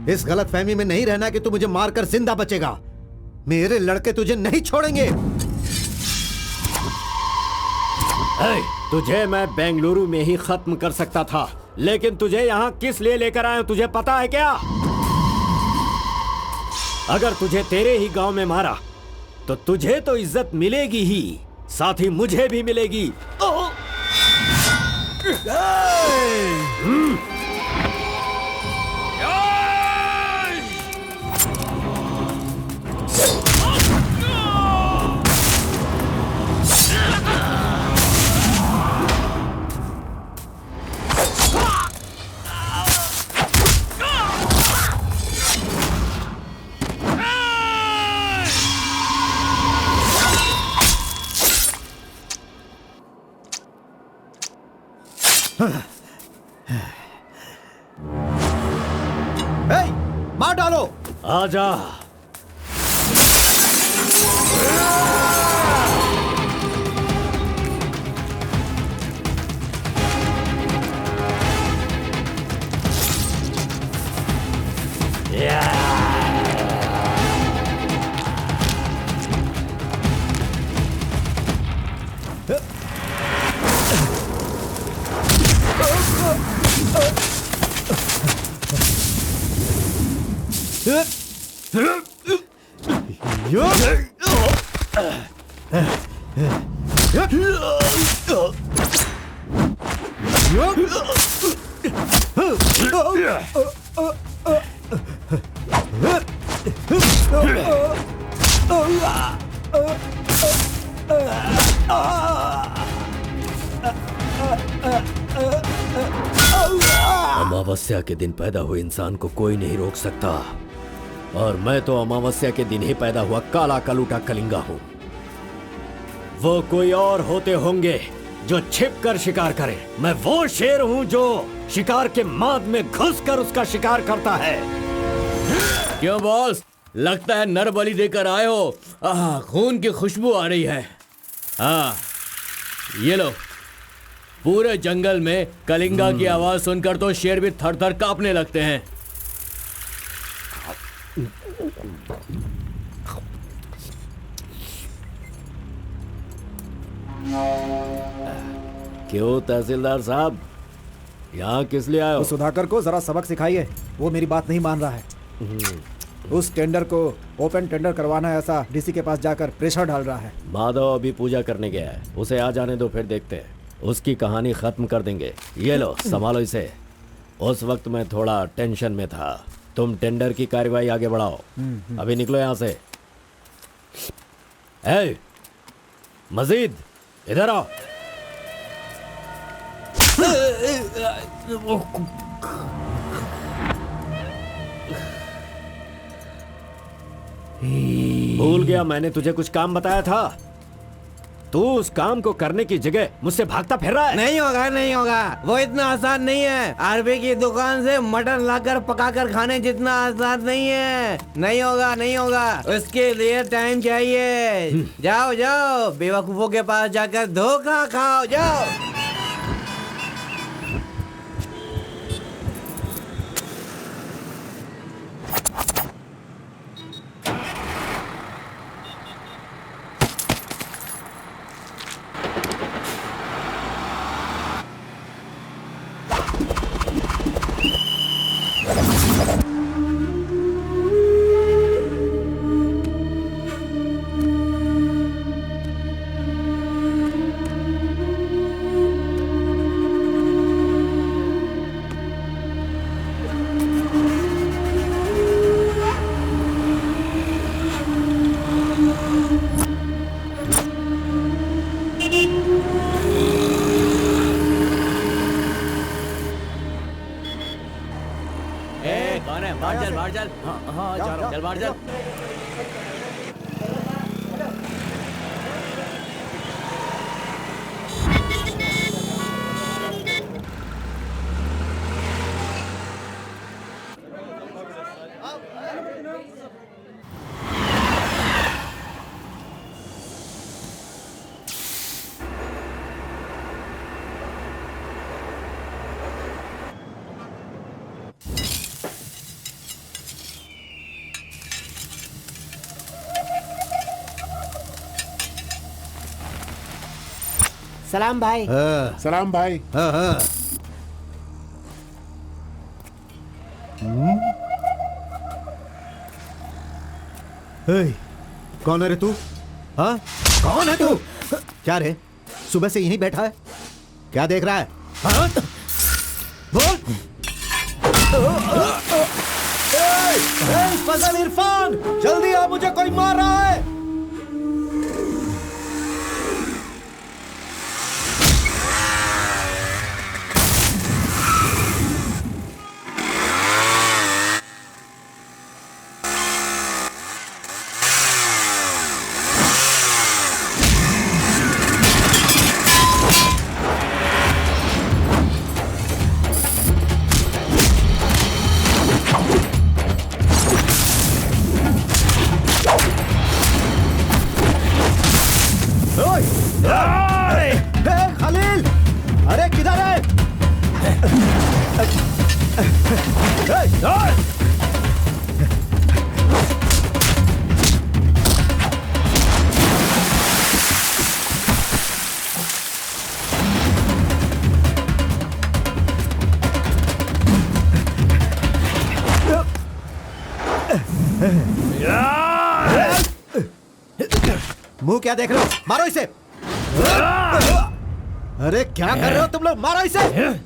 इस गलतफहमी में नहीं रहना कि तू मुझे मारकर जिंदा बचेगा। मेरे लड़के तुझे नहीं छोड़ेंगे। तुझे मैं बेंगलुरु में ही खत्म कर सकता था, लेकिन तुझे यहाँ किस लिए लेकर आया हूँ तुझे पता है क्या? अगर तुझे तेरे ही गांव में मारा तो तुझे तो इज्जत मिलेगी ही, साथ ही मुझे भी मिलेगी। मार डालो। आजा। अमावस्या के दिन पैदा हुए इंसान को कोई नहीं रोक सकता, और मैं तो अमावस्या के दिन ही पैदा हुआ काला कलूटा कलिंगा हूँ। वो कोई और होते होंगे जो छिप कर शिकार करे, मैं वो शेर हूँ जो शिकार के माद में घुसकर उसका शिकार करता है। क्यों बॉस, लगता है नर बलि देकर आए हो। खून की खुशबू आ रही है। हाँ, ये लो। पूरे जंगल में कलिंगा की आवाज सुनकर तो शेर भी थर थर कांपने लगते हैं। क्यों तहसीलदार साहब, यहाँ किस लिए आए हो? सुधाकर को जरा सबक सिखाइए, वो मेरी बात नहीं मान रहा है। उस टेंडर को ओपन टेंडर करवाना है, ऐसा डीसी के पास जाकर प्रेशर डाल रहा है। माधव अभी पूजा करने गया है, उसे आ जाने दो, फिर देखते हैं। उसकी कहानी खत्म कर देंगे। ये लो, संभालो इसे। उस वक्त मैं थोड़ा टेंशन में था। तुम टेंडर की कार्यवाही आगे बढ़ाओ। अभी निकलो यहाँ से। ए, मजीद इधर आओ। भूल गया मैंने तुझे कुछ काम बताया था। तू उस काम को करने की जगह मुझसे भागता फिर रहा है। नहीं होगा, नहीं होगा, वो इतना आसान नहीं है। आरबी की दुकान से मटन लाकर पकाकर खाने जितना आसान नहीं है। नहीं होगा, नहीं होगा, उसके लिए टाइम चाहिए। जाओ जाओ, बेवकूफों के पास जाकर धोखा खाओ, जाओ। सलाम भाई। हाँ, सलाम भाई। हाँ, हाँ। हे, कौन है रे तू? हाँ, कौन है तू? क्या रे, सुबह से यहीं बैठा है? क्या देख रहा है? हाँ? बोल। फजल इरफान, जल्दी आ, मुझे कोई मार रहा है। खलील, अरे किधर है? मुंह क्या देख रहे हो? मारो इसे। अरे क्या कर रहे हो तुम लोग? मारो इसे।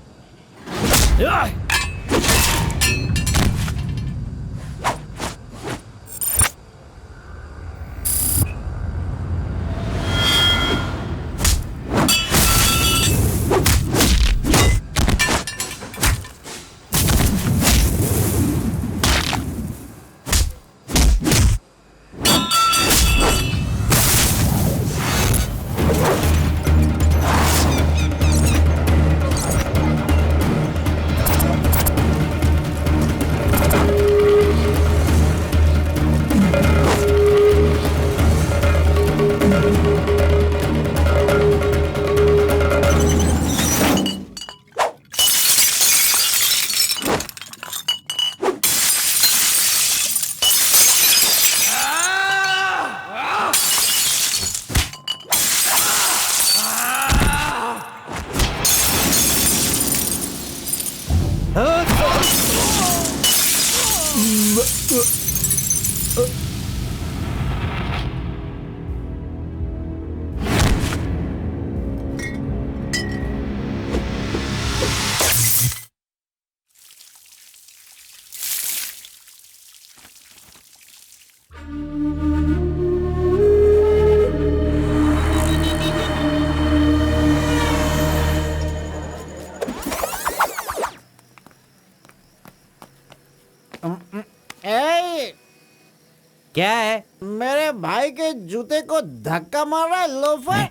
क्या है? मेरे भाई के जूते को धक्का मार रहा है लोफर।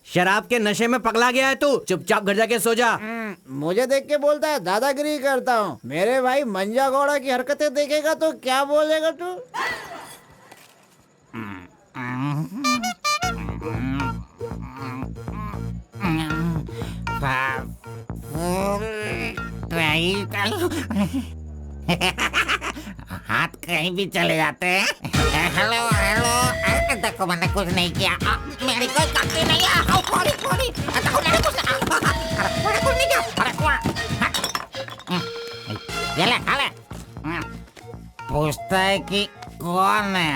शराब के नशे में पगला गया है तू। चुपचाप घर जाके सो जा। मुझे देख के बोलता है दादागिरी करता हूँ। मेरे भाई मंजा घोड़ा की हरकतें देखेगा तो क्या बोलेगा तू? हाथ कहीं भी चले जाते हैं। हेलो हेलो, देखो मैंने कुछ नहीं किया। मेरी कोई गलती नहीं है। सॉरी सॉरी, देखो मैंने कुछ नहीं किया। अरे ये ले खा ले। पूछता है कि कौन है?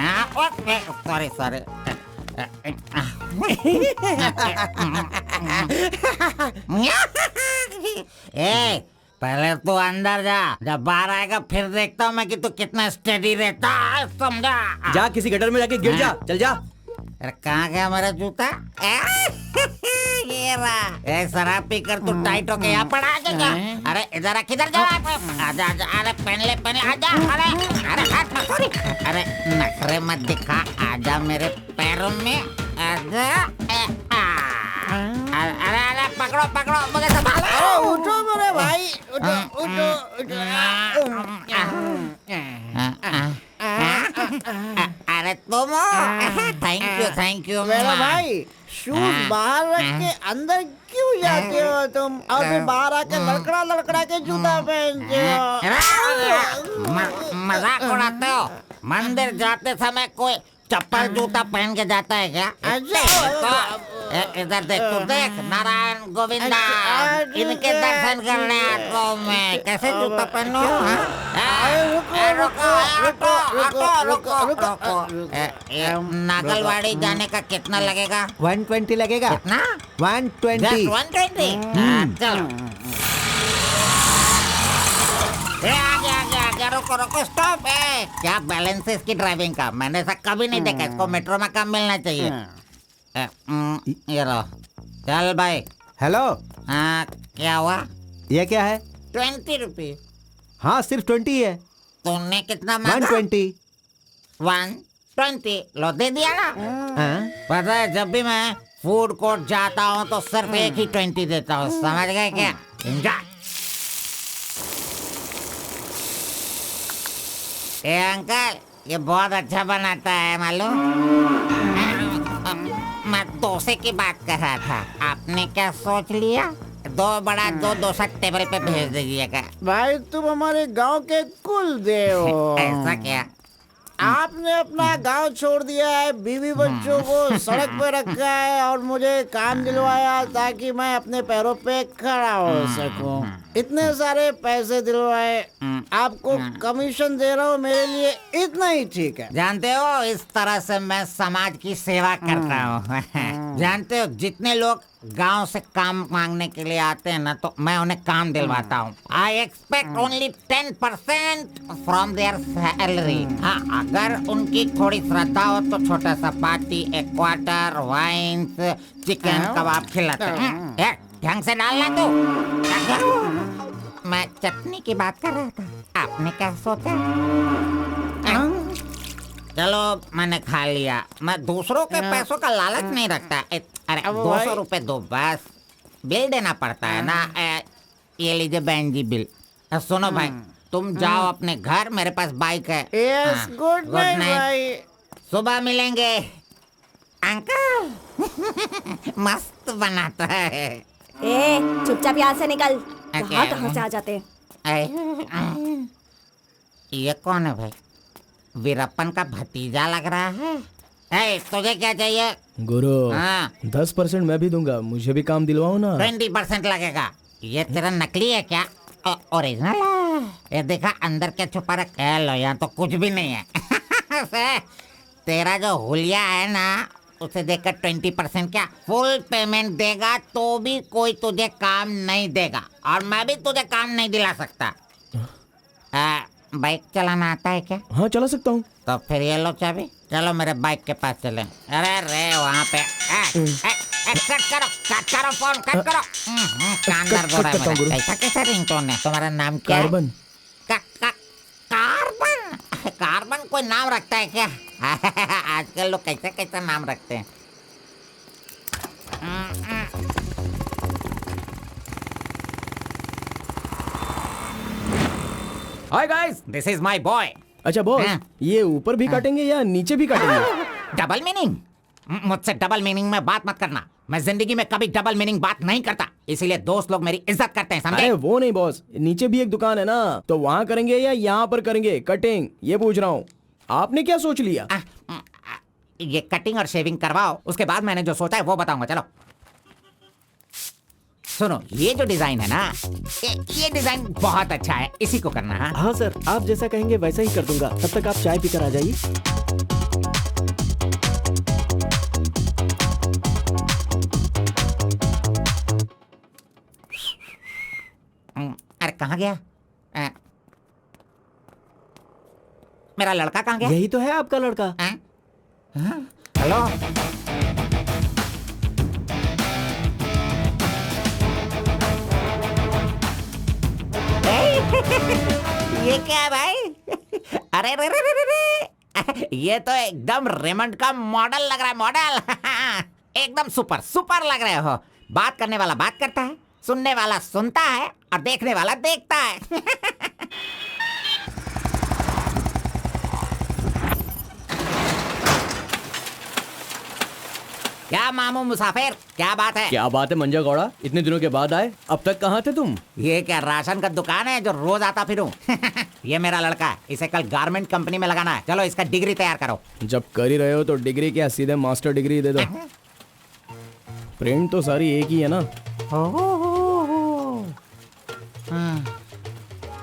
Sorry sorry. ए, पहले तू अंदर जा, जब बाहर आएगा फिर देखता हूँ मैं कि तू कितना स्टेडी रहता है, समझा? जा किसी गटर में जाके गिर जा। चल जा। अरे कहाँ गया मेरा जूता? ये रहा। शराब पी कर तू टाइट होके यहाँ पर आ गया। अरे इधर किधर जा? आजा आजा। अरे पहन ले आजा। अरे हाथ मत छोड़ी। अरे नखरे मत दिखा, आजा मेरे पैरों में आजा। अरे अरे पकड़ो पकड़ो, मुझे संभालो। उठो मेरे भाई, उठो उठो उठो। अरे तुम थैंक यू मेरा भाई, शूज बाहर रख के अंदर क्यों जाते हो तुम? और फिर बाहर आके लड़खड़ा लड़खड़ा के जूता पहनते हो। मजाक उड़ाते हो? मंदिर जाते समय कोई चप्पल जूता पहन के जाता है क्या? अच्छा, इधर देख, तू देख, नारायण गोविंदा, इनके दर्शन करने आता हूँ मैं। कैसे जूता पहनूं? रुको। नागलवाड़ी जाने का कितना लगेगा? 120 लगेगा। कितना? 120। 120। चलो। आगे, रुको, स्टॉप है। क्या बैलेंस है इसकी ड्राइविंग का? मैंने ऐसा कभी नहीं देखा। इसको मेट्रो में काम मिलना चाहिए। ये लो, चल भाई। हेलो, हाँ, क्या हुआ? ये क्या है? 20 रुपये। हाँ, सिर्फ 20 है। तुमने कितना मांगा? 120। 120 लो, दे दिया ना। हाँ? पता है, जब भी मैं फूड कोर्ट जाता हूँ तो सिर्फ एक ही 20 देता हूँ। समझ गए क्या? एंजॉय। ए अंकल, ये बहुत अच्छा बनाता है मालूम। मैं डोसे की बात कर रहा था। आपने क्या सोच लिया? 2 बड़ा 2 डोसा टेबल पे भेज दीजिएगा। भाई तुम हमारे गांव के कुल देव हो। ऐसा क्या? आपने अपना गांव छोड़ दिया है, बीवी बच्चों को सड़क पे रखा है और मुझे काम दिलवाया ताकि मैं अपने पैरों पे खड़ा हो सकूं। इतने सारे पैसे दिलवाए, आपको कमीशन दे रहा हूँ, मेरे लिए इतना ही ठीक है। जानते हो, इस तरह से मैं समाज की सेवा करता हूँ। जानते हो, जितने लोग गांव से काम मांगने के लिए आते हैं ना, तो मैं उन्हें काम दिलवाता हूँ। I expect only 10% from there salary. हाँ, अगर उनकी थोड़ी श्रद्धा हो तो छोटा सा पार्टी, एक क्वार्टर, वाइन्स, चिकन कबाब खिलाते हैं। ढंग से डालना तू। मैं चटनी की बात कर रहा था। आपने क्या सोचा? चलो, मैंने खा लिया। मैं दूसरों के पैसों का लालच नहीं रखता। अरे 200 रुपए दो बस। बिल देना पड़ता है ना। ये लीजिए बहन जी बिल। सुनो भाई, तुम जाओ अपने घर, मेरे पास बाइक है। यस, गुड नाइट भाई। सुबह मिलेंगे। अंकल मस्त बनाता है। ए, चुपचाप यहाँ से निकल। क्या? कहाँ से आ जाते हैं? ये कौन है भाई? वीरप्पन का भतीजा लग रहा है। तुझे क्या चाहिए? गुरु, हाँ, 10% मैं भी दूंगा, मुझे भी काम दिलवाओ ना। 20% लगेगा। ये तेरा नकली है क्या? ओरिजिनल है। ये देखा अंदर क्या छुपा रखा है? लो, यहाँ तो कुछ भी नहीं है। तेरा जो हुलिया है ना, उसे देखकर 20% क्या फुल पेमेंट देगा तो भी कोई तुझे काम नहीं देगा, और मैं भी तुझे काम नहीं दिला सकता। बाइक चलाना आता है क्या? हाँ, चला सकता हूँ। तो फिर ये लो चाबी, चलो मेरे बाइक के पास चले। अरे रे वहाँ पे कट करो फोन, कट करो। कान दर्द हो रहा है मेरा। ऐसा कैसा रिंगटोन है? तुम्हारा नाम क्या है? कार्बन। कार्बन? कार्बन कोई नाम रखता है क्या? आजकल लोग कैसे कैसे नाम रखते हैं। Hi guys, this is my boy. अच्छा बॉस, हाँ। ये ऊपर भी काटेंगे या नीचे भी काटेंगे? Double meaning? मुझसे डबल मीनिंग में बात मत करना। मैं जिंदगी में कभी डबल मीनिंग बात नहीं करता, इसीलिए दोस्त लोग मेरी इज्जत करते हैं, समझे? अरे वो नहीं बॉस, नीचे भी एक दुकान है ना, तो वहाँ करेंगे या यहाँ पर करेंगे कटिंग, ये पूछ रहा हूँ। आपने क्या सोच लिया? ये कटिंग और शेविंग करवाओ, उसके बाद मैंने जो सोचा है वो बताऊंगा। चलो सुनो, ये जो डिजाइन है ना, ये डिजाइन बहुत अच्छा है, इसी को करना है। हाँ सर, आप जैसा कहेंगे वैसा ही कर दूंगा। तब तक आप चाय पीकर आ जाइए। अरे कहाँ गया? मेरा लड़का कहाँ गया? यही तो है आपका लड़का। हेलो, ये क्या है भाई? अरे रे रे रे रे रे, ये तो एकदम रेमंड का मॉडल लग रहा है, मॉडल। एकदम सुपर सुपर लग रहे हो। बात करने वाला बात करता है, सुनने वाला सुनता है, और देखने वाला देखता है। क्या मामू मुसाफिर, क्या बात है? क्या बात है मंजा गौड़ा, इतने दिनों के बाद आए। अब तक कहाँ थे तुम? ये क्या राशन का दुकान है जो रोज आता फिरूं? ये मेरा लड़का है, इसे कल गारमेंट कंपनी में लगाना है। चलो इसका डिग्री तैयार करो। जब कर ही रहे हो तो डिग्री क्या, सीधे मास्टर डिग्री दे दो। प्रिंट तो सारी एक ही है ना।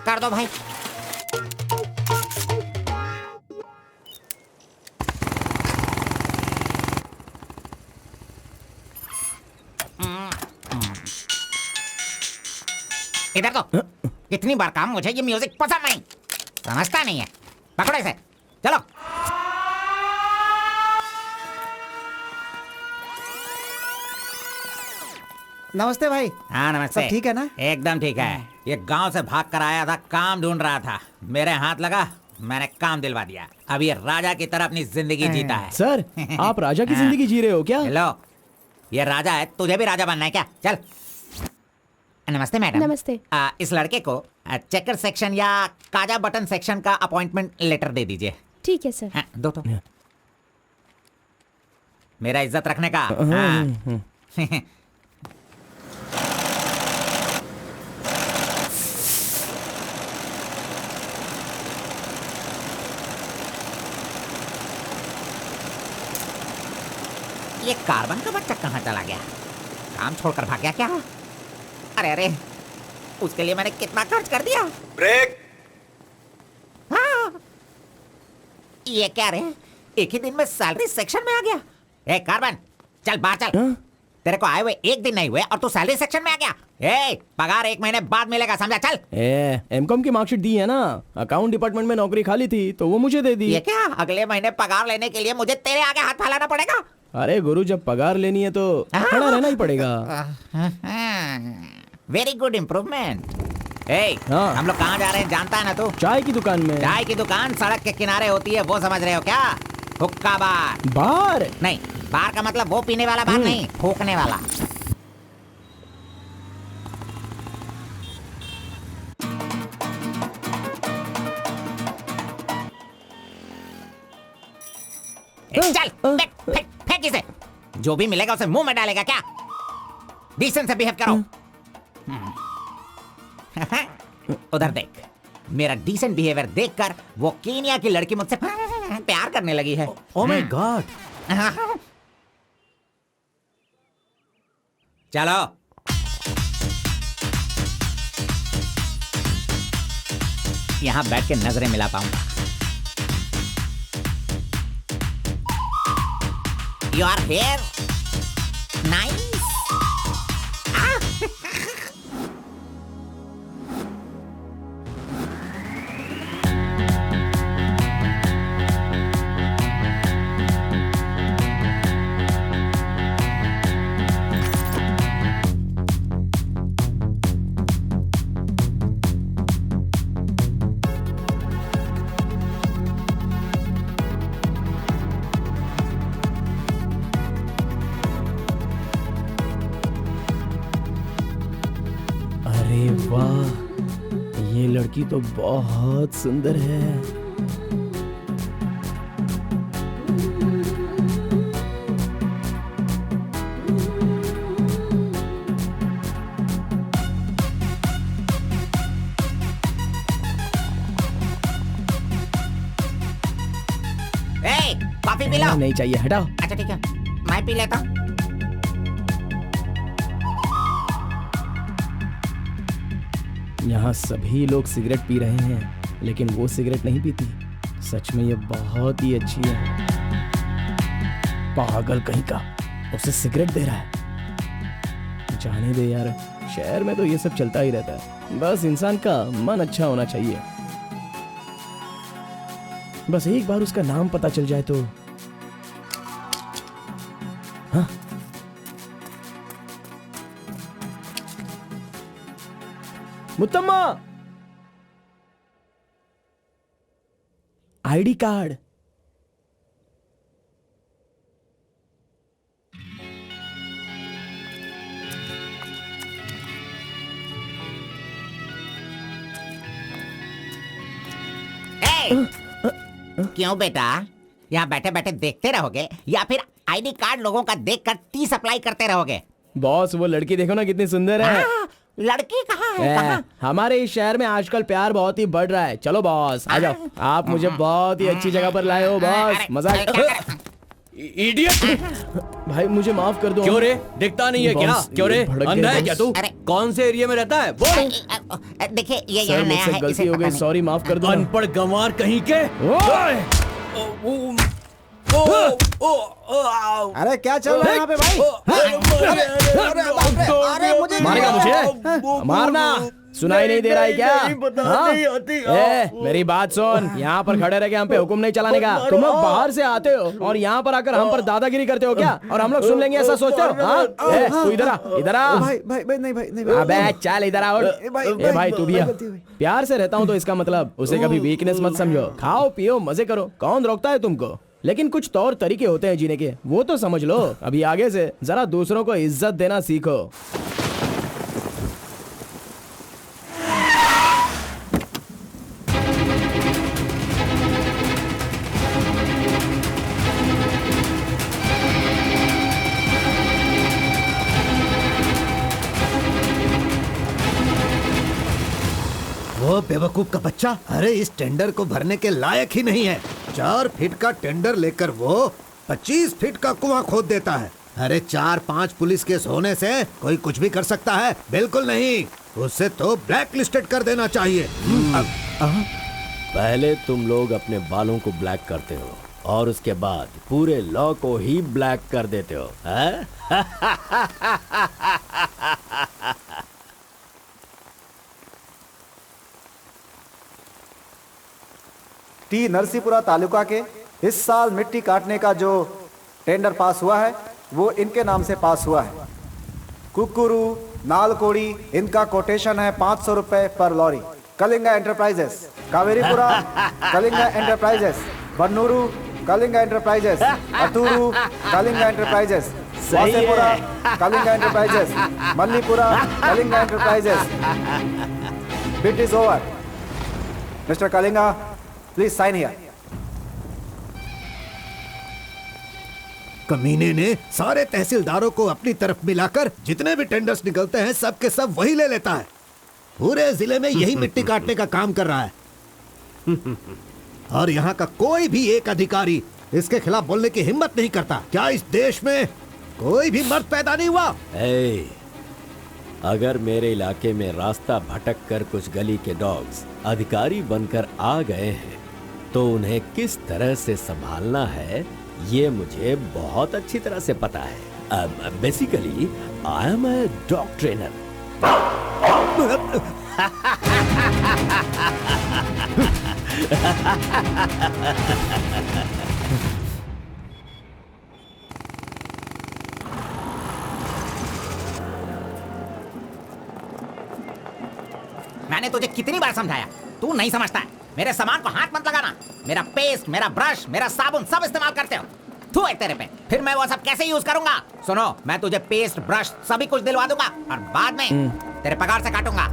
कर दो भाई। इधर तो कितनी बार काम, मुझे ये म्यूजिक पसंद नहीं, समझता नहीं है। पकड़ो इसे, चलो। नमस्ते भाई। हाँ नमस्ते। सब ठीक है ना? एकदम ठीक है। ये गांव से भाग कर आया था, काम ढूंढ रहा था, मेरे हाथ लगा, मैंने काम दिलवा दिया। अब ये राजा की तरह अपनी जिंदगी जीता है। सर, आप राजा की जिंदगी जी रहे हो क्या? हेलो, ये राजा है, तुझे भी राजा बनना है क्या? चल। नमस्ते मैडम। नमस्ते। इस लड़के को चेकर सेक्शन या काजा बटन सेक्शन का अपॉइंटमेंट लेटर दे दीजिए। ठीक है सर। हाँ, दो तो। मेरा इज्जत रखने का। हाँ। ये कार्बन का बच्चा कहाँ चला गया? काम छोड़कर भाग गया क्या? अरे अरे, उसके लिए मैंने कितना खर्च कर दिया। ब्रेक। हाँ। ये क्या रे, एक ही दिन में सैलरी सेक्शन में आ गया। ए कार्बन, चल बाहर चल। तेरे को आए हुए एक दिन नहीं हुए और तू सैलरी सेक्शन में आ गया। ए, पगार 1 महीने बाद मिलेगा, समझा? चल। एमकॉम की मार्कशीट दी है ना, अकाउंट डिपार्टमेंट में नौकरी खाली थी तो वो मुझे दे दी। ये क्या, अगले महीने पगार लेने के लिए मुझे तेरे आगे हाथ फैलाना पड़ेगा? अरे गुरु, जब पगार लेनी है तो खड़ा रहना ही पड़ेगा। Very good improvement. हाँ। हम लोग कहाँ जा रहे हैं जानता है ना तू? चाय की दुकान में। चाय की दुकान सड़क के किनारे होती है, वो समझ रहे हो क्या? हुक्का बार। बार नहीं, बार का मतलब वो पीने वाला बार नहीं, फूकने वाला। चल फेंक फेंक फेंक इसे। जो भी मिलेगा उसे मुंह में डालेगा क्या? डिसेंट से बिहेव करो। उधर देख, मेरा डिसेंट बिहेवियर देखकर वो केनिया की लड़की मुझसे प्यार करने लगी है। Oh my God. चलो। यहां बैठ के नजरें मिला पाऊंगा। Your hair nice. अरे वाह, ये लड़की तो बहुत सुंदर है। Coffee P low. नहीं चाहिए, हटाओ। अच्छा ठीक है, मैं पी लेता हूँ। यहाँ सभी लोग सिगरेट पी रहे हैं, लेकिन वो सिगरेट नहीं पीती। सच में ये बहुत ही अच्छी है। पागल कहीं का, उसे सिगरेट दे रहा है। जाने दे यार, शहर में तो ये सब चलता ही रहता है। बस इंसान का मन अच्छा होना चाहिए। बस एक बार उसका नाम पता चल जाए तो। हाँ? मुत्तम्मा, आईडी कार्ड। क्यों बेटा, यहाँ बैठे बैठे देखते रहोगे या फिर आईडी कार्ड लोगों का देखकर टी सप्लाई करते रहोगे? बॉस, वो लड़की देखो ना कितनी सुंदर है। लड़की कहाँ है? कहाँ? हमारे इस शहर में आजकल प्यार बहुत ही बढ़ रहा है। चलो बॉस, आ जाओ। आप मुझे बहुत ही अच्छी जगह पर लाए हो बॉस। मजा इडियट। भाई मुझे माफ कर दो। क्यों रे, दिखता नहीं है क्या? बॉस, क्यों रे, ये भड़क अंधा गए है क्या तू? अरे। कौन से एरिया में रहता है बोल। देखिए ये सर यहाँ नया मुझसे है, गलती इसे हो पता गई, नहीं। सॉरी, माफ कर दो। अनपढ़ गंवार कहीं के। अरे क्या चल रहा है यहाँ पे भाई? अरे मुझे मारेगा मुझे? मारना सुनाई नहीं दे रहा है क्या? हाँ? मेरी बात सुन, यहाँ पर खड़े रह के हम पे हुक्म नहीं चलाने का। तुम लोग बाहर से आते हो और यहाँ पर आकर हम पर दादागिरी करते हो क्या? और हम लोग सुन लेंगे ऐसा सोचते हो? हाँ? तू इधर आ, इधर आ। भाई भाई भाई नहीं भाई नहीं भाई। अबे चल इधर आ। भाई, ए भाई तू भी आ। गलती हुई। प्यार से रहता हूँ तो इसका मतलब उसे कभी वीकनेस मत समझो। खाओ पियो मजे करो, कौन रोकता है तुमको? लेकिन कुछ तौर तरीके होते हैं जीने के, वो तो समझ लो। अभी आगे से जरा दूसरों को इज्जत देना सीखो। वो बेवकूफ का बच्चा, अरे इस टेंडर को भरने के लायक ही नहीं है। 4 फीट का टेंडर लेकर वो 25 फीट का कुआं खोद देता है। अरे 4-5 पुलिस केस होने से कोई कुछ भी कर सकता है? बिल्कुल नहीं, उसे तो ब्लैक लिस्टेड कर देना चाहिए। पहले तुम लोग अपने बालों को ब्लैक करते हो और उसके बाद पूरे लॉ को ही ब्लैक कर देते हो, हैं? टी नरसीपुरा तालुका के इस साल मिट्टी काटने का जो टेंडर पास हुआ है वो इनके नाम से पास हुआ है। कुकुरू नालकोड़ी, इनका कोटेशन है 500 रुपए पर lorry. Kalinga enterprises Kaveripura, Kalinga enterprises Bannuru, Kalinga enterprises Aturu, Kalinga enterprises Vasepura, Kalinga enterprises Mallipura, Kalinga enterprises. Bit is over. Mister Kalinga, please sign here. कमीने ने सारे तहसीलदारों को अपनी तरफ मिलाकर जितने भी टेंडर्स निकलते हैं सब के सब वही ले लेता है। पूरे जिले में यही मिट्टी काटने का काम कर रहा है। और यहाँ का कोई भी एक अधिकारी इसके खिलाफ बोलने की हिम्मत नहीं करता। क्या इस देश में कोई भी मर्द पैदा नहीं हुआ? अगर मेरे इलाके में रास्ता भटक कर कुछ गली के डॉग्स अधिकारी बनकर आ गए हैं तो उन्हें किस तरह से संभालना है ये मुझे बहुत अच्छी तरह से पता है। Basically I am a dog trainer. मैंने तुझे कितनी बार समझाया, तू नहीं समझता है। मेरे सामान को हाथ मत लगाना। मेरा पेस्ट, मेरा ब्रश, मेरा साबुन सब इस्तेमाल करते हो। थू है तेरे पे। फिर मैं वो सब कैसे यूज करूंगा? सुनो, मैं तुझे पेस्ट, ब्रश सभी कुछ दिलवा दूंगा और बाद में तेरे पगार से काटूंगा।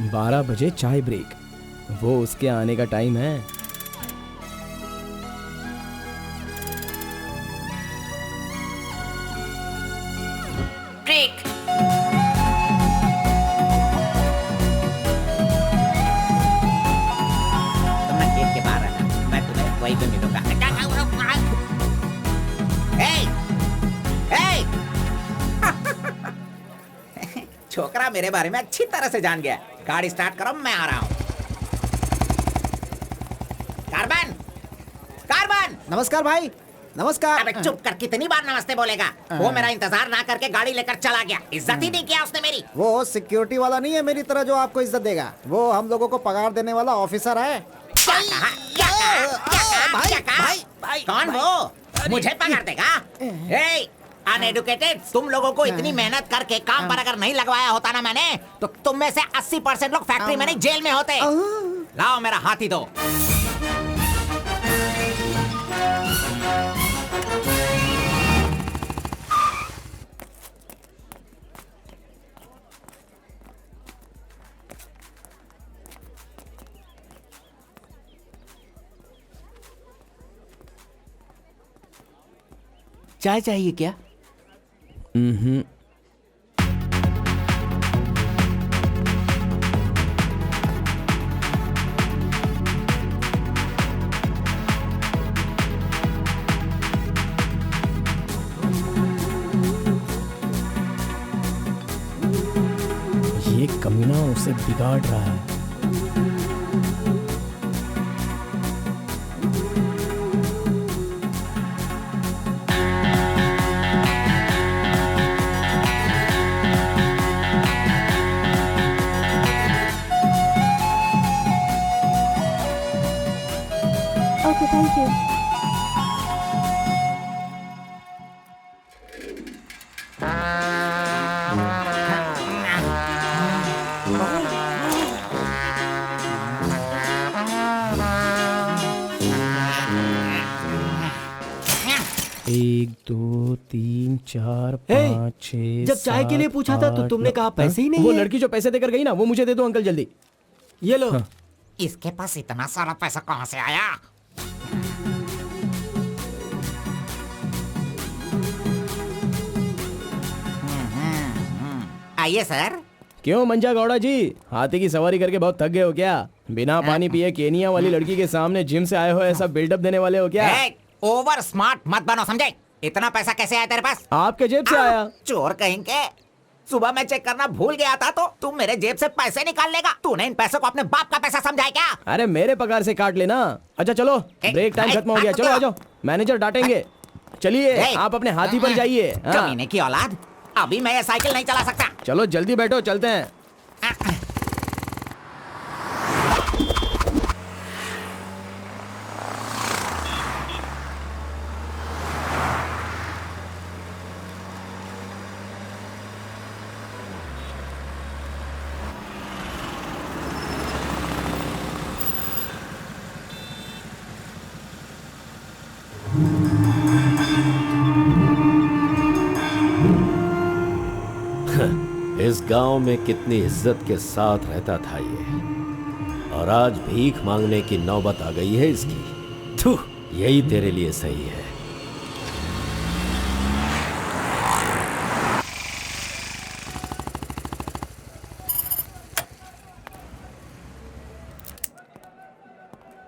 12 बजे चाय ब्रेक, वो उसके आने का टाइम है। ब्रेक। तुम गेट के बाहर रहना, मैं तुम्हें वहीं पे मिलूंगा। छोकरा मेरे बारे में अच्छी तरह से जान गया। गाड़ी स्टार्ट करो, मैं आ रहा हूँ। Carbon, carbon. नमस्कार भाई, नमस्कार। अबे चुप कर, कितनी बार नमस्ते बोलेगा? वो मेरा इंतजार ना करके गाड़ी लेकर चला गया। इज्जत ही नहीं किया उसने मेरी। वो सिक्योरिटी वाला नहीं है मेरी तरह जो आपको इज्जत देगा। वो हम लोगों को पगार देने वाला ऑफिसर है। क्या कहा? क्या कहा? क्या कहा? क्या कहा? कौन वो? मुझे पगार देगा? अनएडुकेटेड, तुम लोगों को इतनी मेहनत करके काम पर अगर नहीं लगवाया होता ना मैंने, तो तुम में से 80% लोग फैक्ट्री में नहीं जेल में होते। लाओ मेरा हाथी दो। चाय चाहिए क्या? ये कमीना उसे बिगाड़ रहा है। Okay, thank you. एक, दो, तीन, चार, पाँच, छः, जब चाय के लिए सात, पूछा था तो आठ, तुमने नौ। कहा पैसे ही नहीं वो है। लड़की जो पैसे देकर गई ना, वो मुझे दे दो अंकल जल्दी। ये लो। इसके पास इतना सारा पैसा कहाँ से आया? आइए सर। क्यों मंजा गौड़ा जी, हाथी की सवारी करके बहुत थक गए हो क्या? बिना पानी पिए केनिया वाली लड़की के सामने जिम से आए हो, ऐसा बिल्डअप देने वाले हो क्या? ओवर स्मार्ट मत बनो, समझे? इतना पैसा कैसे आया तेरे पास? आपके जेब से आया। चोर कहेंगे। सुबह मैं चेक करना भूल गया था तो तू मेरे जेब से पैसे निकाल लेगा। तूने इन पैसों को अपने बाप का पैसा समझा है क्या? अरे मेरे पगार से काट लेना। अच्छा चलो, ब्रेक टाइम खत्म हो गया, चलो आ जाओ, मैनेजर डांटेंगे। चलिए आप अपने हाथी पर जाइए। हाँ। कमीने की औलाद, अभी मैं ये साइकिल नहीं चला सकता। चलो जल्दी बैठो, चलते हैं। इस गांव में कितनी इज्जत के साथ रहता था ये, और आज भीख मांगने की नौबत आ गई है इसकी। थू, यही तेरे लिए सही है।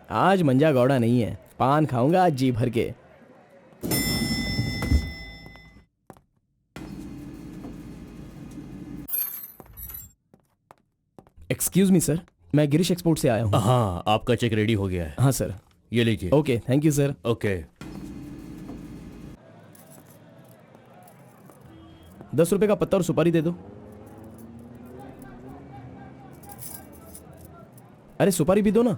आज मंजा गौड़ा नहीं है, पान खाऊंगा आज जी भर के। एक्सक्यूज मी सर, मैं गिरीश एक्सपोर्ट से आया हूँ। हाँ, आपका चेक रेडी हो गया है। हाँ सर। ये लीजिए। Okay, thank you sir. Okay. 10 रुपए का पत्ता और सुपारी दे दो। अरे सुपारी भी दो ना।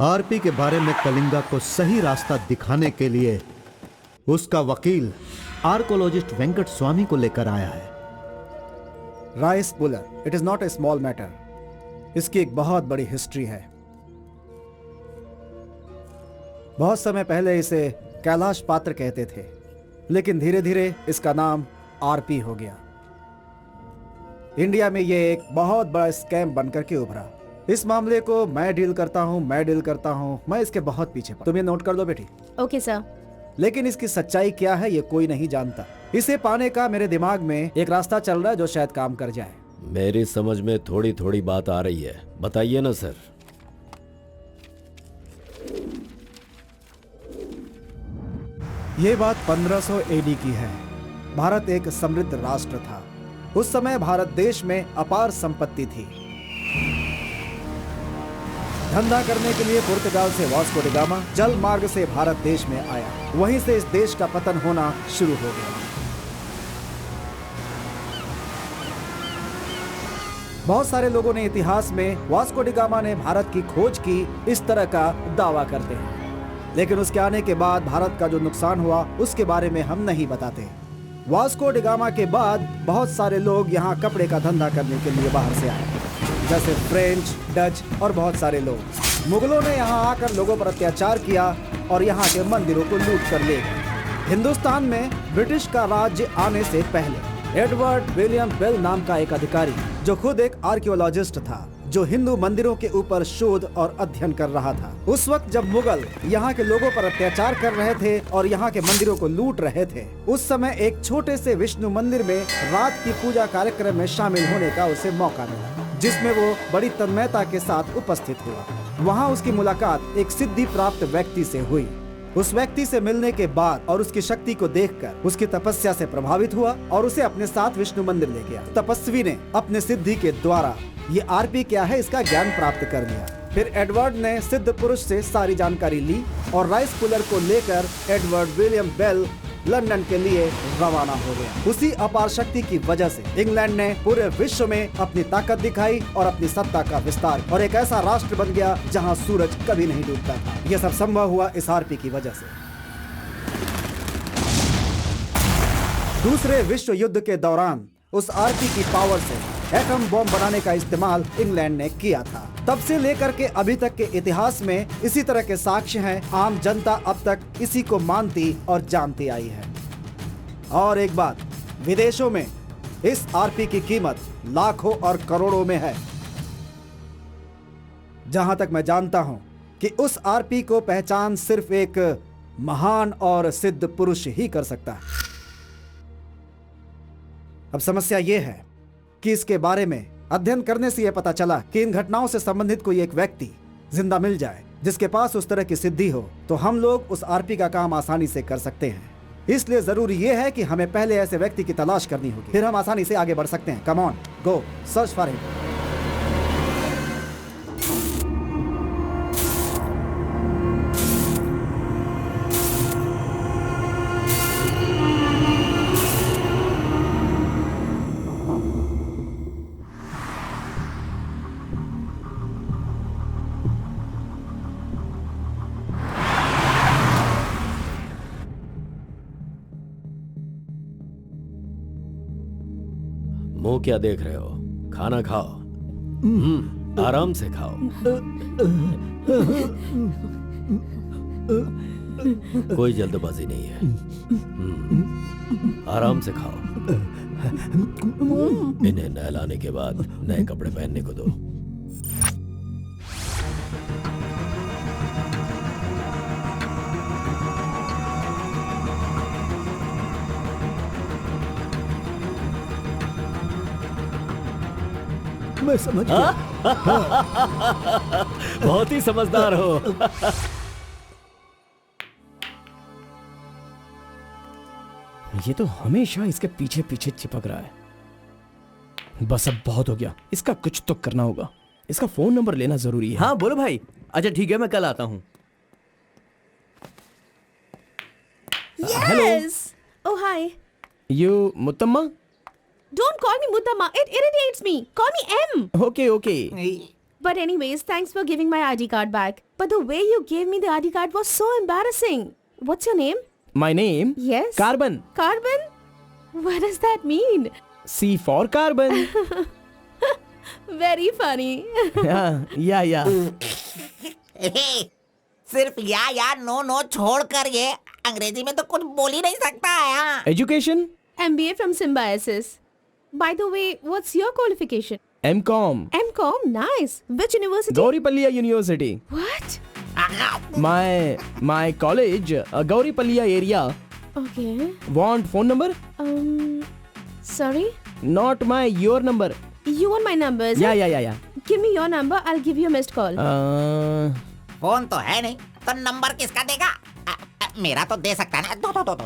आरपी के बारे में कलिंगा को सही रास्ता दिखाने के लिए उसका वकील आर्कोलॉजिस्ट वेंकट स्वामी को लेकर आया है। Rice puller, it is not a small matter. इसकी एक बहुत बड़ी हिस्ट्री है। बहुत समय पहले इसे कैलाश पात्र कहते थे, लेकिन धीरे धीरे इसका नाम आरपी हो गया। इंडिया में यह एक बहुत बड़ा स्कैम बनकर के उभरा। इस मामले को मैं डील करता हूँ, मैं इसके बहुत पीछे। तुम ये नोट कर दो बेटी। Okay sir. लेकिन इसकी सच्चाई क्या है ये कोई नहीं जानता। इसे पाने का मेरे दिमाग में एक रास्ता चल रहा है जो शायद काम कर जाए। मेरी समझ में थोड़ी थोड़ी बात आ रही है, बताइए ना सर। ये बात 1500 एडी की है। भारत एक समृद्ध राष्ट्र था। उस समय भारत देश में अपार संपत्ति थी। धंधा करने के लिए पुर्तगाल से वास्को डी गामा जल मार्ग से भारत देश में आया। वहीं से इस देश का पतन होना शुरू हो गया। बहुत सारे लोगों ने इतिहास में वास्को डी गामा ने भारत की खोज की इस तरह का दावा करते हैं, लेकिन उसके आने के बाद भारत का जो नुकसान हुआ उसके बारे में हम नहीं बताते। वास्को डी गामा के बाद बहुत सारे लोग यहाँ कपड़े का धंधा करने के लिए बाहर से आए, जैसे फ्रेंच, डच और बहुत सारे लोग। मुगलों ने यहाँ आकर लोगों पर अत्याचार किया और यहाँ के मंदिरों को लूट कर ले गए। हिंदुस्तान में ब्रिटिश का राज्य आने से पहले एडवर्ड विलियम बेल नाम का एक अधिकारी, जो खुद एक आर्कियोलॉजिस्ट था, जो हिंदू मंदिरों के ऊपर शोध और अध्ययन कर रहा था। उस वक्त जब मुगल यहाँ के लोगों पर अत्याचार कर रहे थे और यहाँ के मंदिरों को लूट रहे थे, उस समय एक छोटे से विष्णु मंदिर में रात की पूजा कार्यक्रम में शामिल होने का उसे मौका मिला, जिसमें वो बड़ी तन्मयता के साथ उपस्थित हुआ। वहाँ उसकी मुलाकात एक सिद्धि प्राप्त व्यक्ति से हुई। उस व्यक्ति से मिलने के बाद और उसकी शक्ति को देखकर उसकी तपस्या से प्रभावित हुआ और उसे अपने साथ विष्णु मंदिर ले गया। तपस्वी ने अपने सिद्धि के द्वारा ये आरपी क्या है इसका ज्ञान प्राप्त कर लिया। फिर एडवर्ड ने सिद्ध पुरुष से सारी जानकारी ली और राइस पुलर को लेकर एडवर्ड विलियम बेल लंदन के लिए रवाना हो गया। उसी अपार शक्ति की वजह से इंग्लैंड ने पूरे विश्व में अपनी ताकत दिखाई और अपनी सत्ता का विस्तार, और एक ऐसा राष्ट्र बन गया जहां सूरज कभी नहीं डूबता था। यह सब संभव हुआ इस आरपी की वजह से। दूसरे विश्व युद्ध के दौरान उस आरपी की पावर से एटम बॉम्ब बनाने का इस्तेमाल इंग्लैंड ने किया था। तब से लेकर के अभी तक के इतिहास में इसी तरह के साक्ष्य हैं। आम जनता अब तक इसी को मानती और जानती आई है। और एक बात, विदेशों में इस आरपी की कीमत लाखों और करोड़ों में है। जहां तक मैं जानता हूं कि उस आरपी को पहचान सिर्फ एक महान और सिद्ध पुरुष ही कर सकता है। अब समस्या यह है कि इसके बारे में अध्ययन करने से यह पता चला कि इन घटनाओं से संबंधित कोई एक व्यक्ति जिंदा मिल जाए जिसके पास उस तरह की सिद्धि हो, तो हम लोग उस आरपी का काम आसानी से कर सकते हैं। इसलिए जरूरी यह है कि हमें पहले ऐसे व्यक्ति की तलाश करनी होगी, फिर हम आसानी से आगे बढ़ सकते हैं। Come on, go search for him. मुंह क्या देख रहे हो? खाना खाओ। आराम से खाओ। कोई जल्दबाजी नहीं है। आराम से खाओ। इन्हें नहलाने के बाद नए कपड़े पहनने को दो। मैं समझ गया। बहुत ही समझदार हो। ये तो हमेशा इसके पीछे पीछे चिपक रहा है। बस अब बहुत हो गया, इसका कुछ तो करना होगा। इसका फोन नंबर लेना जरूरी है। हाँ बोलो भाई। अच्छा ठीक है, मैं कल आता हूँ। Yes. Oh hi. You Muthamma? Don't call me Mutamma. It irritates me. Call me M. Okay okay. But anyways, thanks for giving my ID card back. But the way you gave me the ID card was so embarrassing. What's your name? My name? Yes. Carbon. Carbon? What does that mean? C for carbon. Very funny. Yeah. सिर्फ या no no छोड़कर ये अंग्रेजी में तो कुछ बोल ही नहीं सकता है हाँ। Education? MBA from Symbiosis. By the way, what's your qualification? M.Com. MCOM? Nice. Which university? Gauripalliya University. What? My college, Gauripalliya area. Okay. Want phone number? Sorry? Not your number. You want my number, is it? Yeah. Give me your number, I'll give you a missed call. Phone तो है नहीं तो number किसका देगा? मेरा तो दे सकता है ना।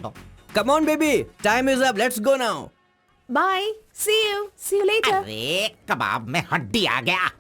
दो। Come on, baby. Time is up. Let's go now. Bye. See you. See you later. अरे कबाब में हड्डी आ गया।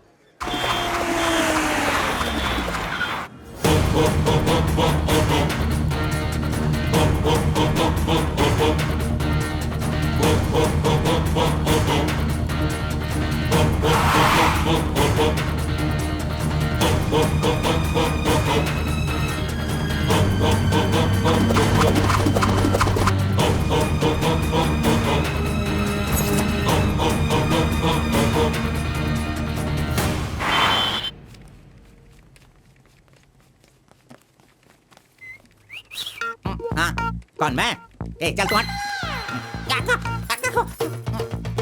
हाँ कौन मैं? ए चल तू हट।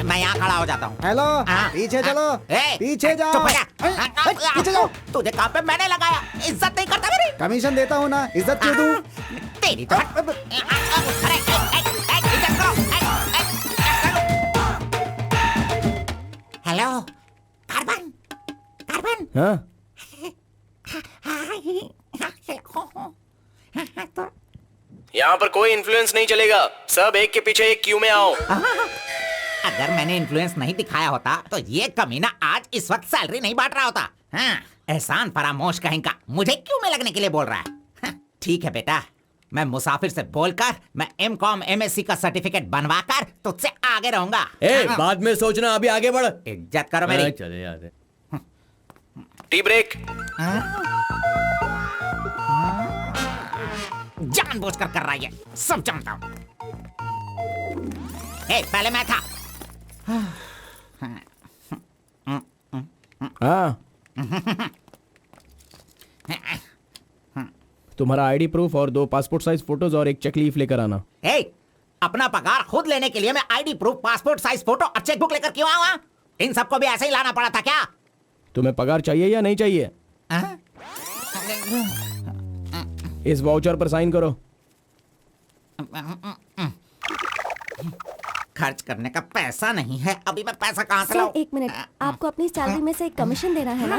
मैं यहाँ खड़ा हो जाता हूँ। हेलो, हाँ, पीछे हाँ, चलो, ए, पीछे जाओ। चुप हो जा। पीछे जाओ। तुझे काम पे मैंने लगाया, इज्जत नहीं करता मेरी। कमीशन देता हूँ ना, इज्जत क्यों दूँ? तेरी तो हट। अरे इज्जत करो। हेलो कार्बन हाँ? यहाँ पर कोई इन्फ्लुएंस नहीं चलेगा। सब एक के पीछे एक क्यू में आओ। अगर मैंने इन्फ्लुएंस नहीं दिखाया होता तो ये कमीना आज इस वक्त सैलरी नहीं बांट रहा होता। हाँ, एहसान फरामोश कहीं का मुझे क्यों में लगने के लिए बोल रहा है? हाँ, ठीक है बेटा, मैं मुसाफिर से बोलकर मैं M.Com MSc का सर्टिफिकेट बनवाकर तुझसे आगे रहूंगा। हाँ, बाद में सोचना, अभी आगे बढ़। इज्जत करो मेरी। चले जाते। Tea break. जानबूझकर कर रहा है ये, सब जानता हूँ। पहले मैं था। हाँ। तुम्हारा आईडी प्रूफ और 2 पासपोर्ट साइज फोटोज और एक चेक लीफ लेकर आना। अपना पगार खुद लेने के लिए मैं ID proof, passport size photo और चेकबुक लेकर क्यों आऊँ? इन सबको भी ऐसे ही लाना पड़ा था क्या? तुम्हें पगार चाहिए या नहीं चाहिए? इस वाउचर पर साइन करो। खर्च करने का पैसा नहीं है, अभी मैं पैसा कहाँ से सर लाऊं? 1 मिनट, आपको अपनी सैलरी में से एक कमीशन देना है ना?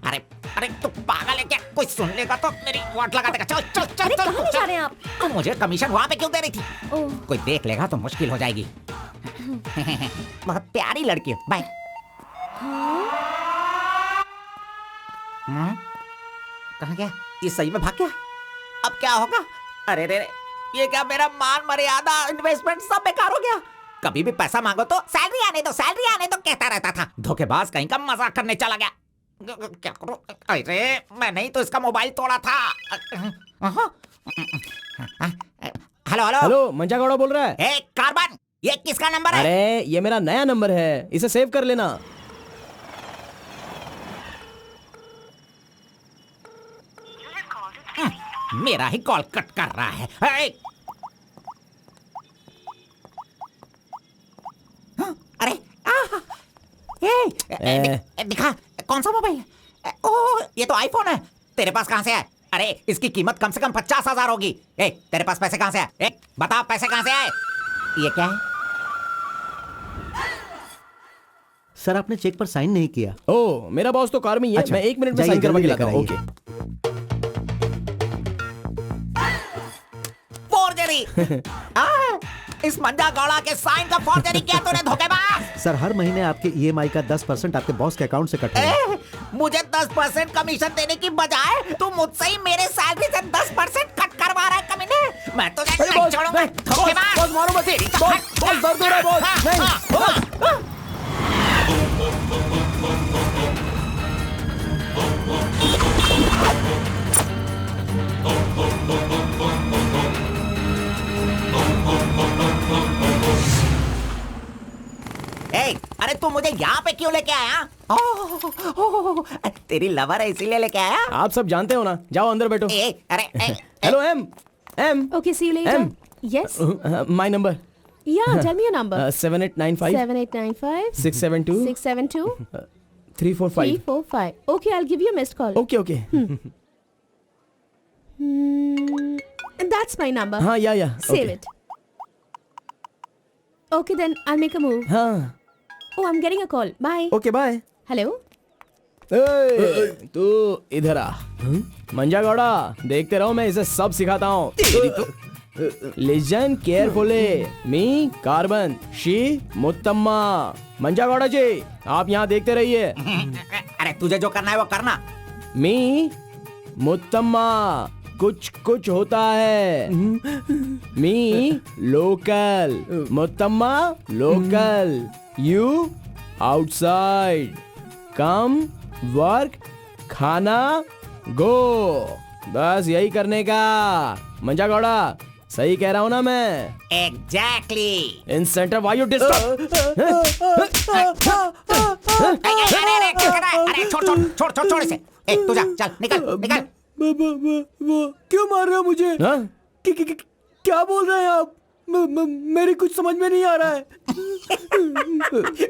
अरे तू पागल है क्या? कोई सुन लेगा तो मेरी वाट लगा देगा। चल अरे कहाँ ले जा रहे हैं आप? तो मुझे कमीशन वहाँ पे क्यों दे रही थी? ओह, कोई देख लेगा तो मुश्किल हो जाएगी। बहुत प्यारी लड़की है। बाय। कहाँ गया? ये सही में भाग गया? अब क्या होगा? अरे रे, ये क्या मेरा मान मर्यादा इन्वेस्टमेंट सब बेकार हो गया? कभी भी पैसा मांगो तो सैलरी आने दो कहता रहता था। धोखेबाज कहीं का मजाक करने चला गया। क्या करूं? अरे मैंने ही तो इसका मोबाइल तोड़ा था। हेलो, मंजा गौड़ा बोल रहा है। ए कार्बन, ये किसका नंबर है? अरे ये मेरा नया नंबर है, इसे सेव कर लेना। मेरा ही कॉल कट कर रहा है। अरे दिखा, कौन सा मोबाइल है? ओह, ये तो आईफोन है। तेरे पास कहाँ से है? अरे इसकी कीमत कम से कम 50,000 होगी। तेरे पास पैसे कहाँ से आए? बता, पैसे कहाँ से आए? ये क्या है? सर आपने चेक पर साइन नहीं किया। ओह, मेरा बॉस तो कार में ही है। मैं 1 मिनट में साइन करवा के लाता हूँ। ओके। फोर्जरी। इस मंजा गौड़ा के साइन का फोर्जरी किया तूने, धोखेबाज। सर हर महीने आपके ईएमआई का 10% आपके बॉस के अकाउंट से कट होगा। मुझे 10% कमीशन देने की बजाय तू मुझसे ही मेरे सैलरी से 10% कट करवा रहा है कमीने। मैं तुझे नहीं छोड़ूंगा, धोखेबाज। बॉस मारो मत। बॉस दर्द हो रहा है बॉस। नहीं। अरे तू मुझे यहाँ पे क्यों लेके आया? ओह, तेरी लवर है इसीलिए लेके आया? आप सब जानते हो ना, जाओ अंदर बैठो। अरे hello hmm hmm Okay, see you later. M. Yes. My number Yeah, tell me your number. 7895 7895 672 672 345. 345. Okay, I'll give you a missed call. Okay okay That's my number. हाँ या Save it. Okay, then I'll make a move. हाँ Oh, I'm getting a call. Bye. Okay bye. Hello? तू इधर आ। मंजा गौड़ा, देखते रहो, मैं इसे सब सिखाता हूँ। Listen carefully, me carbon, she Muthamma. Manja Gowda ji, आप यहाँ देखते रहिए। अरे तुझे जो करना है वो करना। मी मुत्तम्मा, कुछ कुछ होता है। Me local, Muthamma local, you outside, come work, खाना गो। बस यही करने का। मंजा गौड़ा, सही कह रहा हूँ ना मैं? Exactly. In centre why you disturb. अरे छोड़ इसे। तू जा, चल निकल। क्यों मार रहे हो मुझे? क्या बोल रहे हैं आप? मेरी कुछ समझ में नहीं आ रहा है।